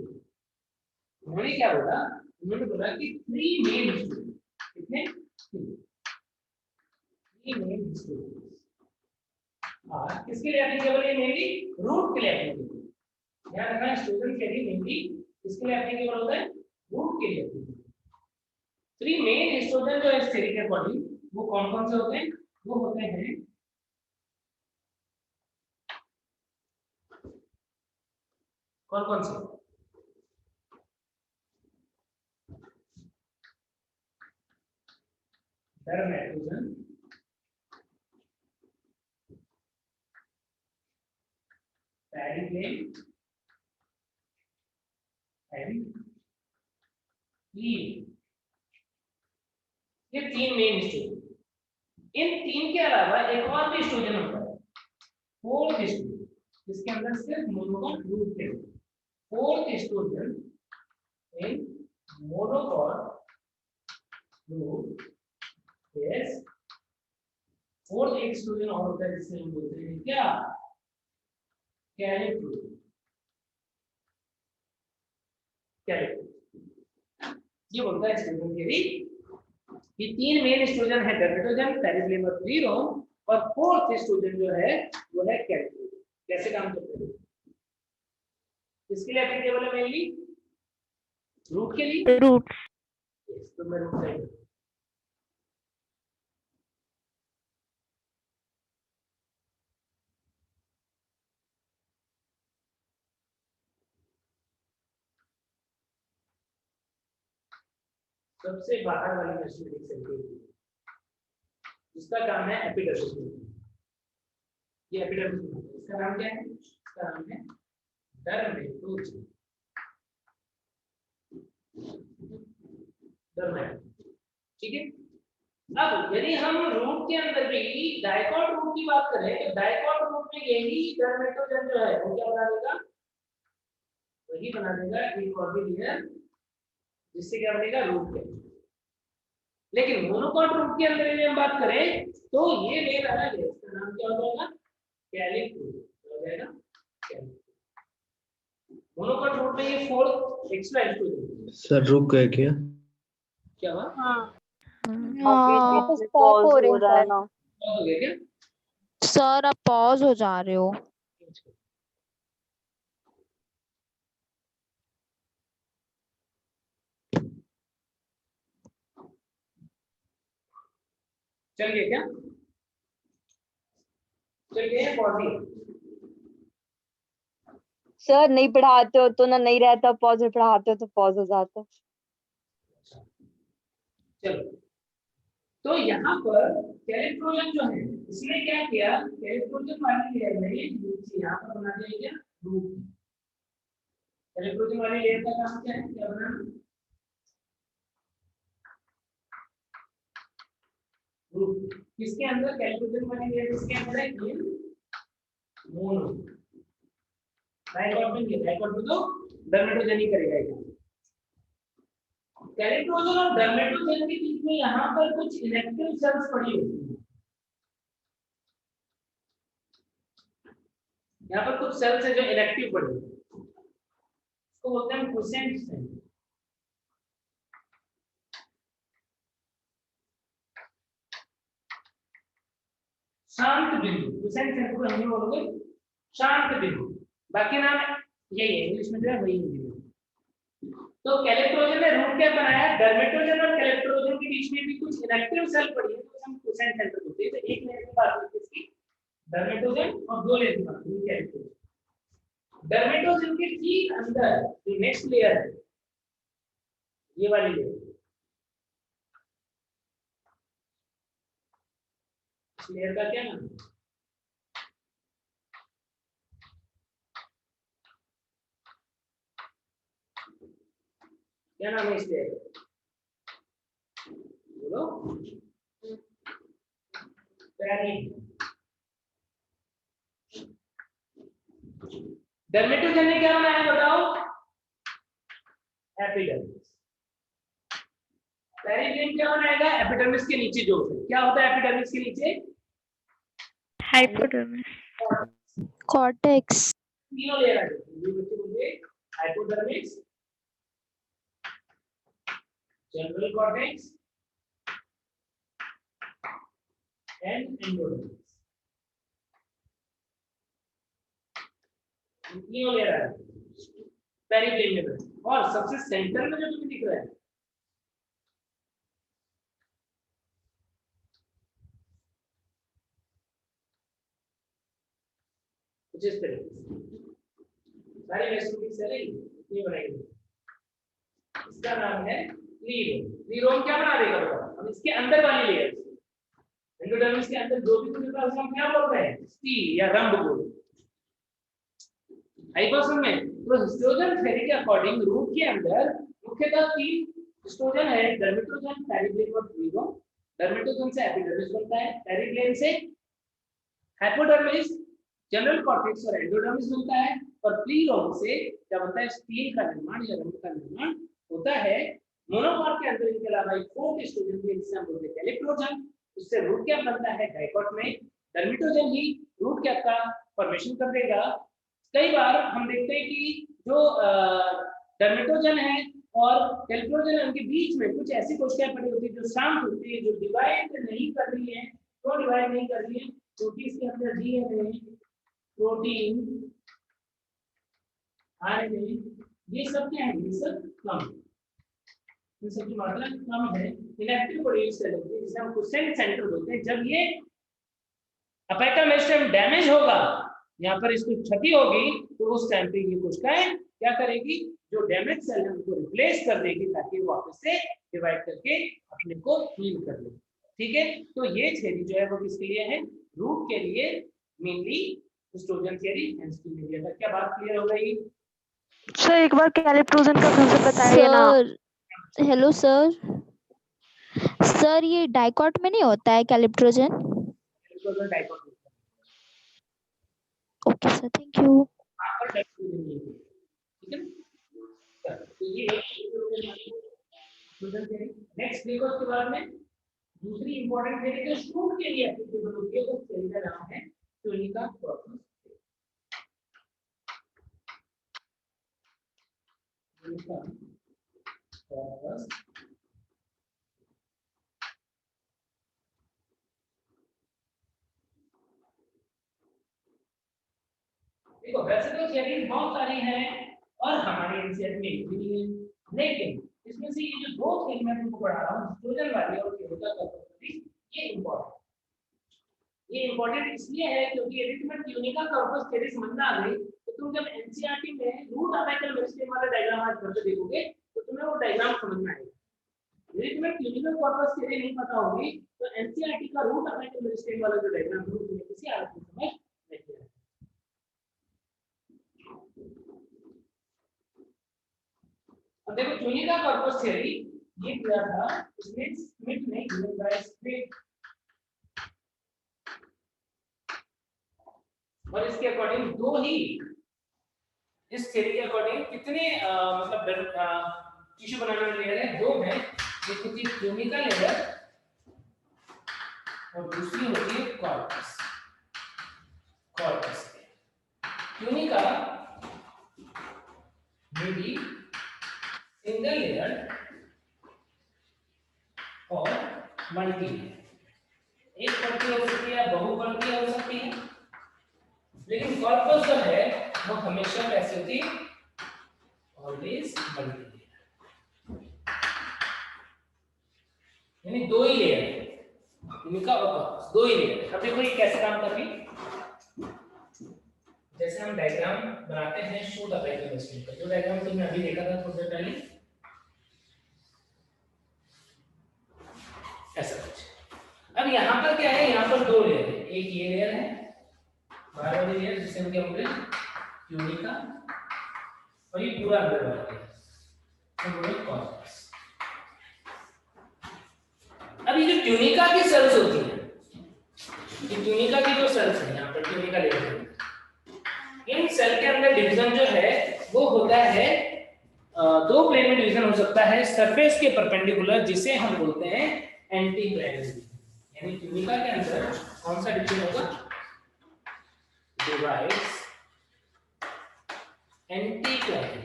उन्होंने क्या बोला? उन्होंने बोला कि थ्री मेन हिस्टोजन, कितने? Three main histogen. किसके लिए एप्लीकेबल है? मेनली रूट के लिए एप्लीकेबल। ध्यान रखना, हिस्टोजन थ्योरी मेनली किसके लिए एप्लीकेबल होता है? रूट के लिए। थ्री मेन हिस्टोजन जो इस थ्योरी के अकॉर्डिंग वो कौन कौन से होते हैं? वो होते हैं कौन कौन से? डर्मेटोजन, पेरिक्लेम एंड लीव। ये तीन मेन हिस्टोजन। इन तीन के अलावा एक और भी हिस्टोजन होता है, फोर्थ हिस्टोजन, जिसके अंदर सिर्फ मोनोकॉट ग्रुप है। फोर्थ हिस्टोजन इन मोनोकॉट ग्रुप यस। फोर्थ एक हिस्टोजन और होता है जिसे हम बोलते हैं क्या? कैलिब्रोज। कैलिब्रोज ये बोलता है हिस्टोजन थ्योरी। ये तीन मेन हिस्टोजन है, डर्मेटोजन, पेरिक्लेम और लीरोम, और फोर्थ हिस्टोजन जो है वो है कैलिब्रोज। कैसे काम करते हैं? किसके लिए एप्लीकेबल है? मेनली रूट के लिए। रूट। तो मैं रुक जाएगा। सबसे बाहर वाली मैस्टोमेटिक सेल इसका काम है एपिडर्मिस। ये एपिडर्मिस, इसका नाम क्या है? इसका नाम है डर्मेटोजन। ठीक है। अब यदि हम रूट के अंदर भी डाइकॉट रूट की बात करें तो डाइकॉट रूट में यही डर्मेटोजन जो है वो क्या बना देगा? वही बना देगा एक और भी लेयर, जिससे क्या बनेगा? रूट के। लेकिन मोनोकॉट रूट के अंदर यदि हम बात करें तो ये लेयर अलग है, इसका नाम क्या हो जाएगा? कैलिक रूट हो जाएगा। मोनोकॉट रूट में ये 4 एक्स्ट्रा एक्स्ट्रा। सर रुक गए क्या? क्या हुआ? हाँ तो स्टॉप हो रही है ना। हो गया क्या? सर आप पॉज हो जा रहे हो। चल गए क्या? चल गए पॉजी। सर नहीं पढ़ाते हो तो ना नहीं रहता पॉज, और पढ़ाते हो तो पॉज हो जाता। चलो, तो यहाँ पर कैलिट्रोजन जो है इसने क्या किया? कैलिट्रोजन वाली लेयर में यहाँ पर बना दिया क्या? रूट। कैलिट्रोजन वाली लेयर का काम क्या है? क्या बनाना? रूट। किसके अंदर? कैलिट्रोजन वाली लेयर किसके अंदर है? ये मोनो। डाइकॉट में नहीं, डाइकॉट में तो डर्मेटोजन ही करेगा ये। कैलिट्रोजन और डर्मेटोजन के बीच में यहाँ पर कुछ इलेक्ट्रिक सेल्स पड़ी होती हैं। यहाँ पर कुछ सेल्स है जो इलेक्टिव पड़ी है, उसको बोलते हैं क्विसेंट सेल। शांत बिंदु, क्विसेंट सेल को हिंदी में बोलोगे शांत बिंदु। बाकी नाम यही है, इंग्लिश में जो है वही हिंदी में। तो कैलिट्रोजन ने रूट क्या बनाया? डर्मेटोजन और कैलिट्रोजन के बीच में भी कुछ इलेक्ट्रिक सेल पड़ी है, तो हम क्विसेंट सेल बोलते हैं। तो एक लेयर की बात होती है इसकी डर्मेटोजन, और 2 लेयर की बात होती है कैलिट्रोजन। डर्मेटोजन के ठीक अंदर जो नेक्स्ट लेयर है, ये वाली लेयर, इस लेयर का क्या नाम है? क्या नाम है इस लेयर का? बोलो। डर्मेटोजन ने क्या बनाया बताओ? एपिडर्मिस। पेरिग्लिन क्या बनाएगा? एपिडर्मिस के नीचे जो है, क्या होता है एपिडर्मिस के नीचे? हाइपोडर्मिस। कॉर्टेक्स। तीनों लेयर आ जाती है, ये बच्चे बोलते हैं hypodermis, general cortex and endodermis. तीनों लेयर आ जाती है पेरिग्लिन में। और सबसे सेंटर में जो तुम्हें दिख रहा है कुछ इस तरह सारे मैस्टोमेटिक सेल ये बनाएंगे। इसका नाम है न्यूरोन। न्यूरोन क्या बना देगा बताओ? अब इसके अंदर वाली लेयर, एंडोडर्मिस के अंदर जो भी कुछ होता है उसको हम क्या बोल रहे हैं? स्टील या रंग बोल। हाइपोसम में तो हिस्टोजन थ्योरी के अकॉर्डिंग रूट के अंदर मुख्यतः 3 हिस्टोजन है, डर्मेटोजन, पेरिग्लिन और न्यूरोन। डर्मेटोजन से एपिडर्मिस बनता है, पेरिग्लिन से हाइपोडर्मिस, जनरल कॉर्टेक्स और एंडोडर्मिस बनता है, और प्लीरोन से क्या बनता है? स्टील का निर्माण या रंग का निर्माण होता है। मोनोकॉट के अंदर इनके अलावा एक 4th हिस्टोजन भी जिसे हम बोलते हैं कैलिट्रोजन, उससे रूट कैप बनता है। डाइकॉट में डर्मेटोजन ही रूट कैप का फॉर्मेशन कर देगा। कई बार हम देखते हैं कि जो डर्मेटोजन है और कैलिट्रोजन है उनके बीच में कुछ ऐसी कोशिकाएं पड़ी होती है जो शांत होती है, जो डिवाइड नहीं कर रही है। क्यों डिवाइड नहीं कर रही है? क्योंकि इसके अंदर डीएनए, प्रोटीन, आरएनए, ये सब क्या है? ये सब कम। इन सब की मात्रा कम है। इनएक्टिव प्रोड्यूस सेल होती है जिसे हम क्वेश्चन सेंटर बोलते हैं। जब ये अपेक्टम मेरिस्टेम डैमेज होगा, यहाँ पर इसको क्षति होगी, तो उस टाइम पे ये कोशिकाएं क्या करेगी, जो डैमेज सेल है उनको रिप्लेस कर देगी ताकि वो वापस से डिवाइड करके अपने को हील कर ले। ठीक है, तो ये थ्योरी जो है वो किसके लिए है, रूट के लिए mainly historian theory and media का। क्या बात क्लियर हो गई? सर एक बार कैलिप्टोजन का फिर से बताइए ना। सर हेलो सर, सर ये डाइकॉट में नहीं होता है कैलिप्टोजन? हिस्टोरियन डाइकोट होता ओके सर, थैंक यू। है, पर डाइकोट नहीं है। ठीक है ना? तो ये हिस्टोरियन थ्योरी। नेक्स्ट देखो उसके बाद में दूसरी इंपॉर्टेंट थ्योरी जो शूट के लिए एप्लीकेबल होती है, उस थ्योरी का नाम है ट्यूनिका कॉर्पस। ट्यूनिका कॉर्पस देखो, वैसे तो थ्योरीज बहुत सारी हैं और हमारे एनसीईआरटी में भी है, लेकिन इसमें से ये जो दो थ्योरी मैं तुमको पढ़ा रहा हूँ, हिस्टोरियन वाली और ट्यूनिका कॉर्पस वाली, ये इंपॉर्टेंट इसलिए है क्योंकि यदि तुम्हें ट्यूनिका कॉर्पस थ्योरी समझ में आ गई तो तुम जब एनसीईआरटी में रूट अपेक्टल मेरिस्टेम वाला डायग्राम आज करके देखोगे तो तुम्हें वो डायग्राम समझ में आएगा। यदि तुम्हें ट्यूनिका कॉर्पस थ्योरी नहीं पता होगी तो एनसीईआरटी का रूट अपेक्टल मेरिस्टेम वाला जो डायग्राम है वो तुम्हें किसी हालत में समझ नहीं आएगा। अब देखो ट्यूनिका कॉर्पस थ्योरी ये किया था इसमें स्मिथ ने गिवन बाय स्मिथ, और इसके अकॉर्डिंग दो ही, इस थ्योरी के अकॉर्डिंग कितने मतलब टिश्यू बनाने वाले लेयर है, दो है, एक होती है ट्यूनिका लेयर और दूसरी होती है कॉर्पस। कॉर्पस ट्यूनिका में भी सिंगल लेयर और मल्टी लेयर, एक परत हो सकती है, बहुपरतीय हो सकती है, लेकिन कॉर्पस जो है वो हमेशा कैसी होती है, ऑलवेज मल्टी लेयर, यानी दो ही लेयर, ट्यूनिका और कॉर्पस दो ही लेयर। अब देखो ये कैसे काम कर रही, जैसे हम डायग्राम बनाते हैं शूट अपेक्टल मेरिस्टेम का, जो डायग्राम तुमने अभी देखा था थोड़ी देर पहले, ऐसा कुछ। अब यहाँ पर क्या है, यहाँ पर दो लेयर है, एक ये लेयर है बाहर वाली लेयर जिसे हम क्या बोलते हैं ट्यूनिका, और ये पूरा अंदर वाला लेयर हम बोलते हैं कॉर्पस। अब ये जो ट्यूनिका की सेल्स होती हैं, ये ट्यूनिका की जो सेल्स है यहाँ पर ट्यूनिका लेयर है, इन सेल के अंदर डिवीजन जो है वो होता है दो प्लेन में डिवीजन हो सकता है, सरफेस के परपेंडिकुलर जिसे हम बोलते हैं एंटीक्लाइनल, यानी ट्यूनिका के अंदर कौन सा डिवीजन होगा, डिवाइड्स एंटीक्लाइनल,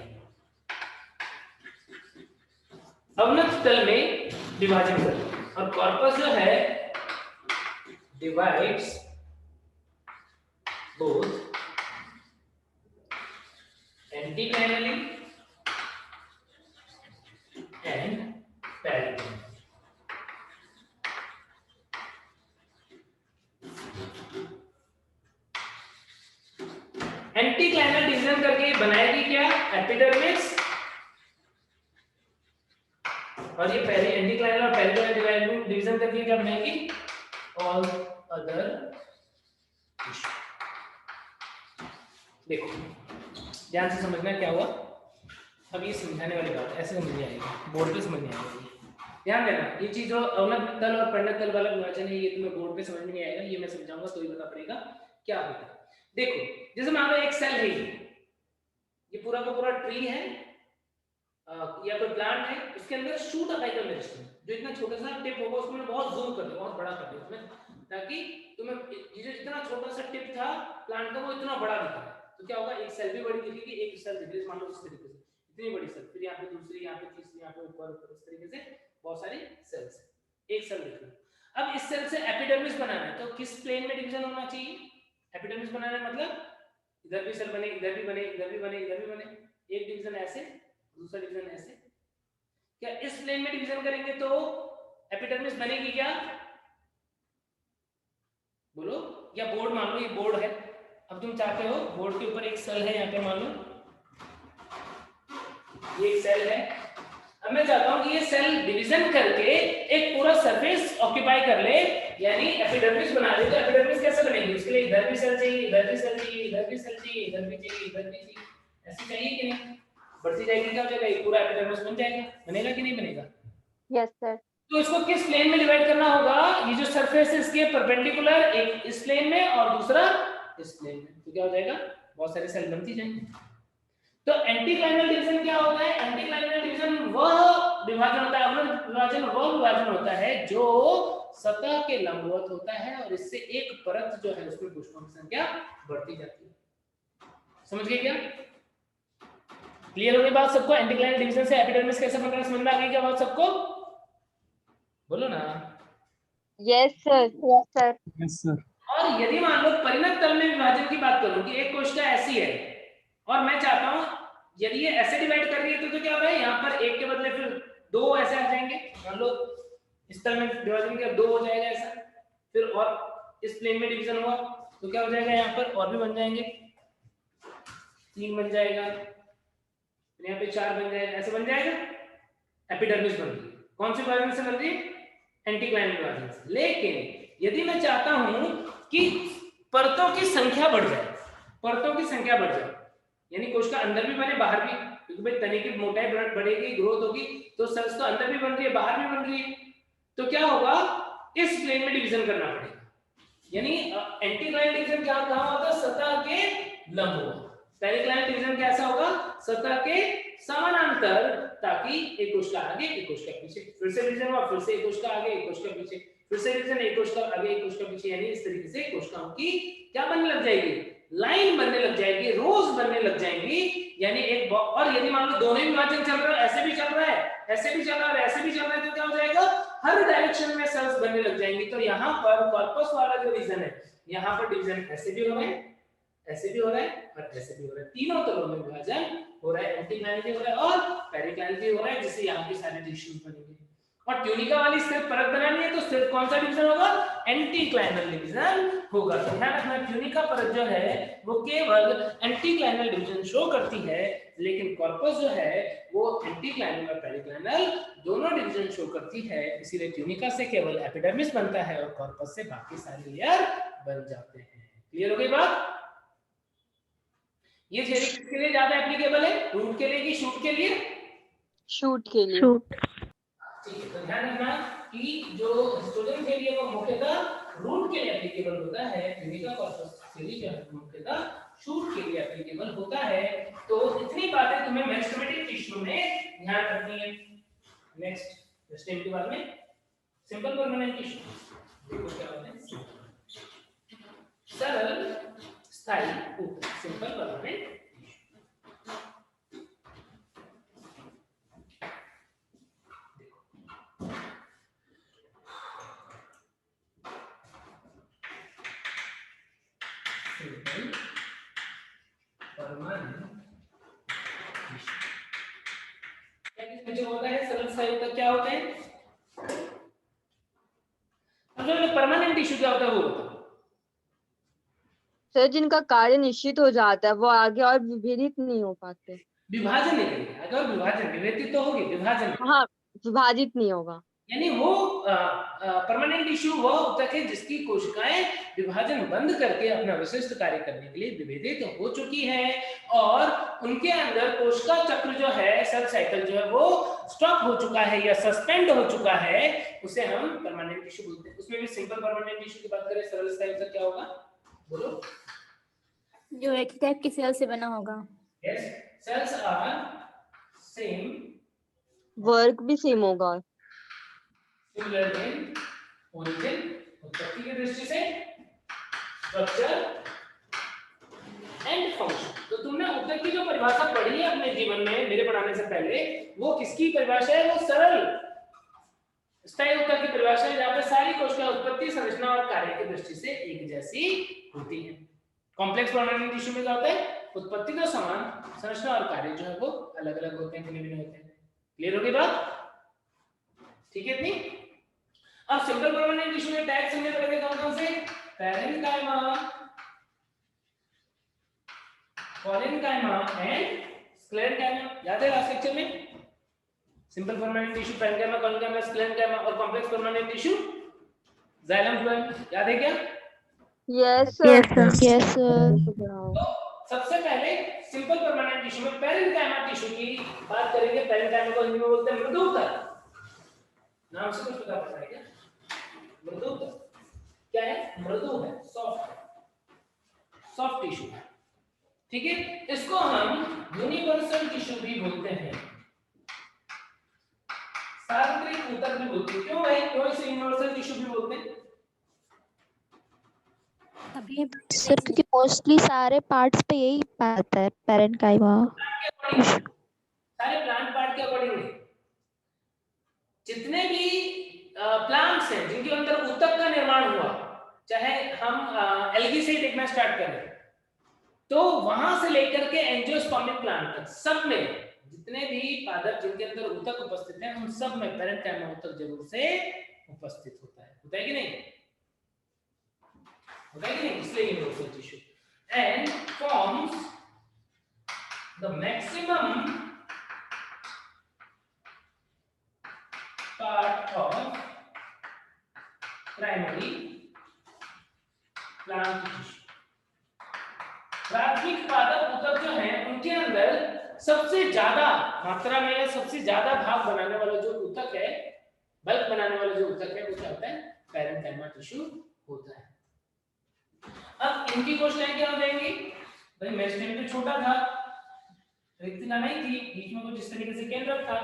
अवनत तल में विभाजन करता है, और कॉर्पस जो है divides both anticlinally and parallelly। Anticlinal division करके बनाएगी क्या, एपिडर्मिस, और ये पहले एंटीक्लाइनल और पैरेलल डिवीजन करके क्या बनाएगी, ऑल अदर टिश्यू। देखो ध्यान से समझना क्या हुआ, अब ये समझाने वाली बात ऐसे समझ नहीं आएगी, बोर्ड पे समझ नहीं आएगी। ध्यान देना, ये चीज जो अवनत तल और परिणत तल वाला विभाजन है ये तुम्हें बोर्ड पे समझ में नहीं आएगा, ये मैं समझाऊंगा तो ही पता पड़ेगा क्या होता है। देखो जैसे मान लो एक सेल है, ये पूरा का पूरा ट्री है या कोई प्लांट है, उसके अंदर शूट अपेक्टल मेरिस्टेम, जो इतना छोटा सा टिप होगा उसमें बहुत जूम कर दो, बहुत बड़ा कर दो उसमें, ताकि तुम्हें ये जो जितना छोटा सा टिप था प्लांट का वो इतना बड़ा दिखा है, तो क्या होगा, एक सेल भी बड़ी दिखेगी, एक सेल दिखेगी, मान लो इस तरीके से इतनी बड़ी सेल, फिर यहाँ पे दूसरी, यहाँ पे तीसरी, यहाँ पे ऊपर, इस तरीके से बहुत सारी सेल्स है, एक सेल देखना। अब इस सेल से एपिडर्मिस बनाना है तो किस प्लेन में डिवीजन होना चाहिए, एपिडर्मिस बनाना है मतलब इधर भी सेल बने, इधर भी बने, इधर भी बने, इधर भी बने, एक डिवीजन ऐसे, दूसरा डिवीजन ऐसे, क्या इस प्लेन में डिवीजन करेंगे तो एपिडर्मिस बनेगी क्या? बोलो। या बोर्ड मान लो, ये बोर्ड है, अब तुम चाहते हो बोर्ड के ऊपर एक सेल है, यहाँ पे मान लो ये एक सेल है, अब मैं चाहता हूं कि ये सेल डिवीजन करके एक पूरा सरफेस ऑक्यूपाई कर ले, यानी एपिडर्मिस बना ले। तो एपिडर्मिस कैसे बनेगी? उसके लिए इधर भी सेल चाहिए, इधर भी सेल चाहिए, इधर भी सेल चाहिए, इधर भी चाहिए, इधर भी चाहिए, ऐसे चाहिए कि नहीं? बढ़ती जाएगी, क्या हो जाएगा? ये पूरा एपिडर्मिस बन जाएगा। बनेगा कि नहीं बनेगा? Yes sir. तो इसको किस प्लेन में डिवाइड करना होगा? ये जो सरफेस है इसके परपेंडिकुलर, एक इस प्लेन में और दूसरा इस प्लेन में। तो क्या हो जाएगा? बहुत सारे सेल बनती जाएंगे। तो एंटीक्लाइनल डिवीजन क्या होता है? एंटीक्लाइनल डिवीजन वह विभाजन होता है, अवनत विभाजन वह विभाजन होता है जो सतह के लंबवत होता है और इससे एक परत जो है उसमें कोशिकाओं की संख्या बढ़ती जाती है। समझ गए क्या? क्लियर हो गई बात सबको? एंटीक्लाइनल डिवीजन से एपिडर्मिस कैसे बन रहा है समझ में आ गई क्या बात सबको? बोलो ना। Yes sir. Yes sir. Yes sir. और यदि मान लो परिणत तल में विभाजन की बात करूं कि एक कोशिका ऐसी है और मैं चाहता हूं यदि ये ऐसे डिवाइड कर रही है तो क्या होगा? यहाँ पर एक के बदले फिर दो ऐसे आ जाएंगे। मान लो इस तल में डिवीजन किया, दो हो जाएगा ऐसा, फिर और इस प्लेन में डिवीजन हुआ तो क्या हो जाएगा? यहाँ पर और भी बन जाएंगे, 3 बन जाएगा, यहाँ पे 4 बन जाएगा, ऐसे बन जाएगा। एपिडर्मिस बन रही है। कौन सी विभाजन से बन रही है? एंटीक्लाइनल विभाजन से। लेकिन यदि मैं चाहता हूं कि परतों की संख्या बढ़ जाए, परतों की संख्या बढ़ जाए, यानी कोशिका अंदर भी बने बाहर भी, क्योंकि भाई तने की मोटाई बढ़ेगी, ग्रोथ होगी, तो सेल्स तो अंदर भी बन रही है बाहर भी बन रही है, तो क्या होगा? इस प्लेन में डिवीजन करना पड़ेगा। यानी एंटीक्लाइनल डिवीजन क्या कहां होगा? सतह के लंबवत। पेरिक्लाइनल डिवीजन कैसा होगा? सतह के समानांतर, ताकि एक कोशिका आगे एक कोशिका पीछे। फिर से डिवीजन हुआ, फिर से एक कोशिका आगे एक कोशिका पीछे, फिर से डिवीजन, एक कोशिका आगे एक कोशिका पीछे, यानी इस तरीके से कोशिकाओं की क्या बनने लग जाएगी? लाइन बनने लग जाएगी, रोज बनने लग जाएंगी। यानी एक और यदि मान लो दोनों विभाजन चल रहा है, ऐसे भी चल रहा है, ऐसे भी चल रहा है, ऐसे भी चल रहा है, तो क्या हो जाएगा? हर डायरेक्शन में सेल्स बनने लग जाएंगी। तो यहाँ पर कॉर्पस वाला जो रीजन है, यहाँ पर डिवीजन ऐसे भी हो रहा है, ऐसे भी हो रहा है और ऐसे भी हो रहा है। तीनों तलों में विभाजन हो रहा है, एंटीक्लाइनल भी हो रहा है और पेरिक्लाइनल भी हो रहा है, जिससे यहाँ के सारे टिश्यूज बनेंगे। और ट्यूनिका वाली सिर्फ परत बनानी है तो सिर्फ कौन सा डिवीजन होगा? एंटीक्लाइनल डिवीजन होगा। तो ध्यान रखना, ट्यूनिका परत जो है वो केवल एंटीक्लाइनल डिवीजन शो करती है, लेकिन कॉर्पस जो है वो एंटीक्लाइनल और पेरिक्लाइनल दोनों डिवीजन शो करती है। इसीलिए ट्यूनिका से केवल एपिडर्मिस बनता है और कॉर्पस से बाकी सारे लेयर बन जाते हैं। क्लियर हो गई बात? ये थियरी किसके लिए ज्यादा एप्लीकेबल है? रूट के लिए कि शूट के लिए? शूट के लिए। शूट। ठीक है, तो ध्यान रखना कि जो हिस्टोग्राम थियरी है वो मुख्यतः रूट के लिए एप्लीकेबल होता है, ट्यूनिका कॉर्पस थियरी जो है मुख्यतः शूट के लिए एप्लीकेबल होता है। तो इतनी बातें तुम्हें मेस्टोमेटिक टिश्यू में ध्यान रखनी है। नेक्स्ट स्टेप के बाद में सिंपल परमानेंट टिश्यू देखो क्या होता है। सरल स्थायी ऊतक, सिंपल परमानेंट। जो होता है सरल स्थायी ऊतक क्या होते हैं? अब जो परमानेंट टिश्यू क्या होता है वो बताओ। सर जिनका कार्य निश्चित हो जाता है वो आगे और विभेदित नहीं हो पाते। विभाजन नहीं करेंगे, अगर विभाजन विभेदित तो होगी, विभाजन हाँ, विभाजित नहीं होगा। यानी वो परमानेंट टिश्यू वह ऊतक है जिसकी कोशिकाएं विभाजन बंद करके अपना विशिष्ट कार्य करने के लिए विभेदित हो चुकी है और उनके अंदर कोशिका चक्र जो है, सेल साइकिल जो है वो स्टॉप हो चुका है या सस्पेंड हो चुका है, उसे हम परमानेंट टिश्यू बोलते हैं। उसमें भी सिंपल परमानेंट टिश्यू की बात करें, सरल स्थायी ऊतक क्या होगा? बोलो। जो एक टाइप की सेल से बना होगा। Yes, cells are same, work भी सेम होगा। सिमिलर इन ओरिजिन, उत्पत्ति की दृष्टि से, स्ट्रक्चर एंड फंक्शन। तो तुमने ऊतक की जो परिभाषा पढ़ी है अपने जीवन में मेरे पढ़ाने से पहले, वो किसकी परिभाषा है? वो सरल स्थायी ऊतक की परिभाषा है, जहां पे सारी कोशिकाएं उत्पत्ति, संरचना और कार्य की दृष्टि से एक जैसी होती हैं। कॉम्प्लेक्स परमानेंट टिश्यू में क्या होता है? उत्पत्ति तो समान, संरचना और कार्य जो है वो अलग अलग होते हैं, भिन्न भिन्न होते हैं। क्लियर हो गई बात? ठीक है इतनी। अब सिंपल परमानेंट टिश्यू में टैग समझने पड़ेंगे कौन-कौन से? Parenchyma, collenchyma and sclerenchyma. याद है लास्ट लेक्चर में? Simple permanent tissue parenchyma, collenchyma, sclerenchyma और complex permanent tissue xylem phloem. याद है क्या? Yes sir. Yes sir. तो सबसे पहले सिंपल परमानेंट टिश्यू में पैरेन्काइमा टिश्यू की बात करेंगे। पैरेन्काइमा को हिंदी में बोलते हैं मृदु ऊतक। नाम से कुछ पता पड़ रहा है क्या? मृदु ऊतक क्या है? मृदु है, सॉफ्ट टिश्यू है। ठीक है, इसको हम यूनिवर्सल टिश्यू भी बोलते हैं, सार्वत्रिक ऊतक भी बोलते हैं। क्यों भाई, क्यों इसे यूनिवर्सल टिश्यू भी बोलते हैं? सर क्योंकि मोस्टली सारे पार्ट्स पे यही बात है, पैरेन्काइमा। सारे प्लांट पार्ट के अकॉर्डिंग जितने भी प्लांट्स हैं जिनके अंदर ऊतक का निर्माण हुआ, चाहे हम एल्गी से देखना स्टार्ट करें तो वहां से लेकर के एंजियोस्पर्मिक प्लांट तक, सब में जितने भी पादप जिनके अंदर ऊतक उपस्थित हैं उन सब में पैरेन्काइमा ऊतक जरूर से उपस्थित होता है कि नहीं? होता है कि नहीं? इसलिए universal tissue and forms the maximum part of primary plant tissue. प्राथमिक पादप ऊतक जो हैं उनके अंदर सबसे ज्यादा मात्रा में या सबसे ज्यादा भाग बनाने वाला जो ऊतक है, बल्क बनाने वाला जो ऊतक है वो क्या होता है? पैरेन्काइमा टिश्यू होता है। अब इनकी कोशिकाएं क्या हो जाएंगी? भाई मेरिस्टेम तो छोटा था, रिक्तिका नहीं थी, बीच में कुछ इस तरीके से केंद्रक था।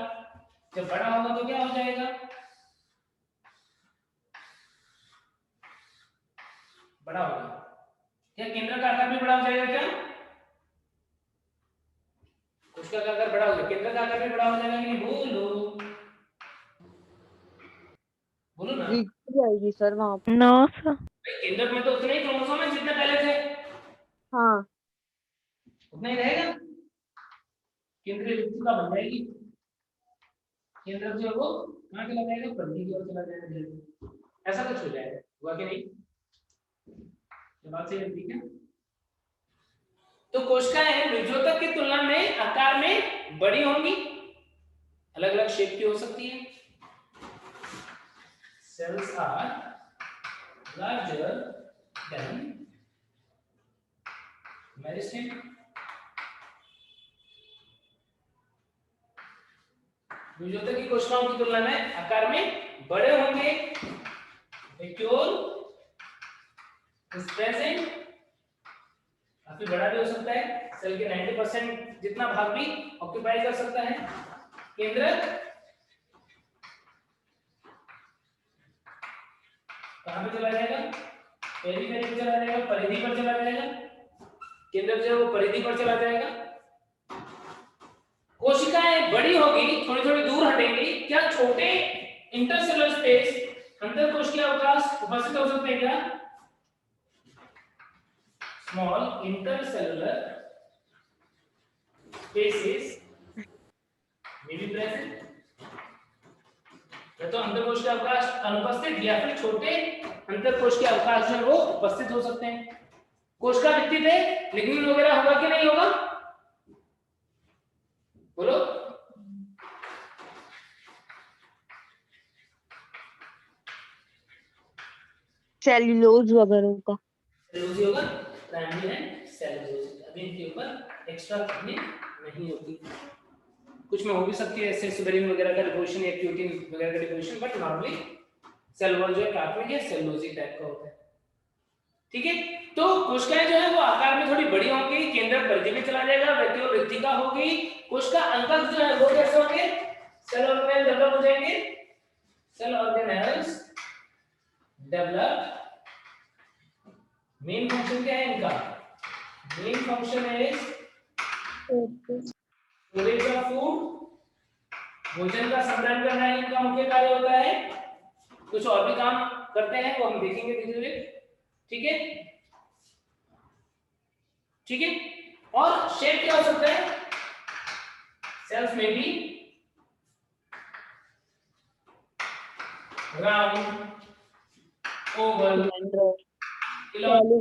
जब बड़ा होगा तो क्या हो जाएगा? बड़ा होगा। क्या केंद्रक का आकार भी बड़ा हो जाएगा क्या? कोशिका का आकार बड़ा हो जाएगा, केंद्रक का आकार भी बड़ा हो जाएगा कि नहीं? बोलो ना। जाएगी सर वहां पे। No sir. केंद्रक में तो उतने ही क्रोमोसोम है जितने पहले थे। हाँ उतना ही रहेगा। केंद्रीय रिक्तिका बन जाएगी। केंद्रक जो है वो कहाँ चला जाएगा? परिधि की ओर चला जाएगा। ऐसा कुछ हो जाएगा, हुआ कि नहीं? बात सही है, ठीक है। तो कोशिकाएं मृदुतक की तुलना में आकार में बड़ी होंगी, अलग अलग शेप की हो सकती है। Cells are larger than meristem. मृदुतक की कोशिकाओं की तुलना में आकार में बड़े होंगे। vacuole is present, काफी बड़ा भी हो सकता है, सेल के 90% जितना भाग भी ऑक्यूपाई कर सकता है। केंद्रक कहां पे चला जाएगा? पेरिफेरी पे चला जाएगा, परिधि पर चला जाएगा। केंद्रक जो है वो परिधि पर चला जाएगा। कोशिकाएं बड़ी होगी, थोड़ी थोड़ी दूर हटेंगी। क्या छोटे इंटरसेलुलर स्पेस, अंतर कोशिकीय अवकाश उपस्थित हो सकते हैं क्या? Small intercellular spaces may be present। या तो अंतरकोशिकीय अवकाश अनुपस्थित या फिर छोटे अंतरकोशिकीय अवकाश जो है वो उपस्थित हो सकते हैं। कोशिका भित्ति पे लिग्निन वगैरह होगा कि नहीं होगा? बोलो। सेल्यूलोज वगैरह का। सेल्यूलोज होगा, प्राइमरी एंड सेल्यूलोज। अभी इनके ऊपर एक्स्ट्रा करने नहीं होती। कुछ में हो भी सकती है ऐसे सुबेरिन वगैरह का डिपोजिशन या क्यूटिन वगैरह का deposition, but normally cell wall जो है प्राथमिक या सेल्यूलोजिक टाइप का होता है। ठीक है, तो कोशिकाएं जो है वो आकार में थोड़ी बड़ी होंगी, केंद्रक परिधि में चला जाएगा, वैक्यूल रिक्तिका होगी। कोशिका अंकक जो है वो कैसे होंगे? सेल ऑर्गेनेल डेवलप हो जाएंगे। Cell organelles develop. Main function क्या है इनका? मेन फंक्शन है स्टोरेज ऑफ फूड, भोजन का संग्रहण करना है इनका मुख्य कार्य होता है। कुछ और भी काम करते हैं वो हम देखेंगे धीरे धीरे। ठीक है, ठीक है। और शेप क्या हो सकता है? सेल्स में भी राउंड, ओवल, इलॉन,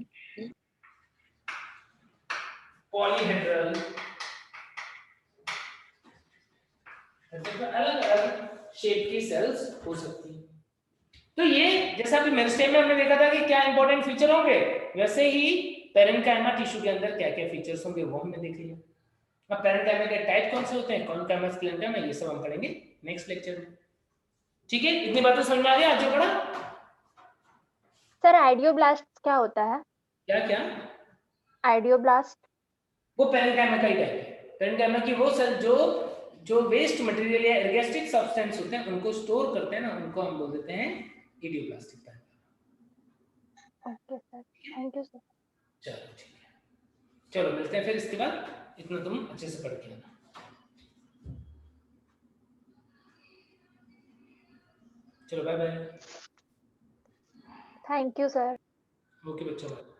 पॉलीहेड्रल, अलग अलग शेप की सेल्स हो सकती हैं। तो ये जैसा कि मेरिस्टेम में हमने देखा था कि क्या इंपॉर्टेंट फीचर होंगे, वैसे ही पेरेन्काइमा टिश्यू के अंदर क्या क्या फीचर्स होंगे वो हमने देख लिया। अब पेरेन्काइमा के टाइप कौन से होते हैं, कॉन्काइमा, स्क्लेरेंकाइमा, ये सब हम पढ़ेंगे नेक्स्ट लेक्चर में। ठीक है, इतनी बातें समझ में आ गई? आज जो पढ़ा सर आइडियोब्लास्ट क्या होता है? क्या क्या? आइडियोब्लास्ट वो पेरेन्काइमा का ही टाइप है। पेरेन्काइमा की वो सेल जो वेस्ट मटेरियल या एर्गेस्टिक सब्सटेंस होते हैं उनको स्टोर करते हैं ना, उनको हम बोल देते हैं idioblastic type. Okay sir, thank you sir. चलो ठीक है, चलो मिलते हैं फिर। इसके बाद इतना तुम अच्छे से पढ़ के आना। चलो bye bye. Thank you sir. Okay बच्चों।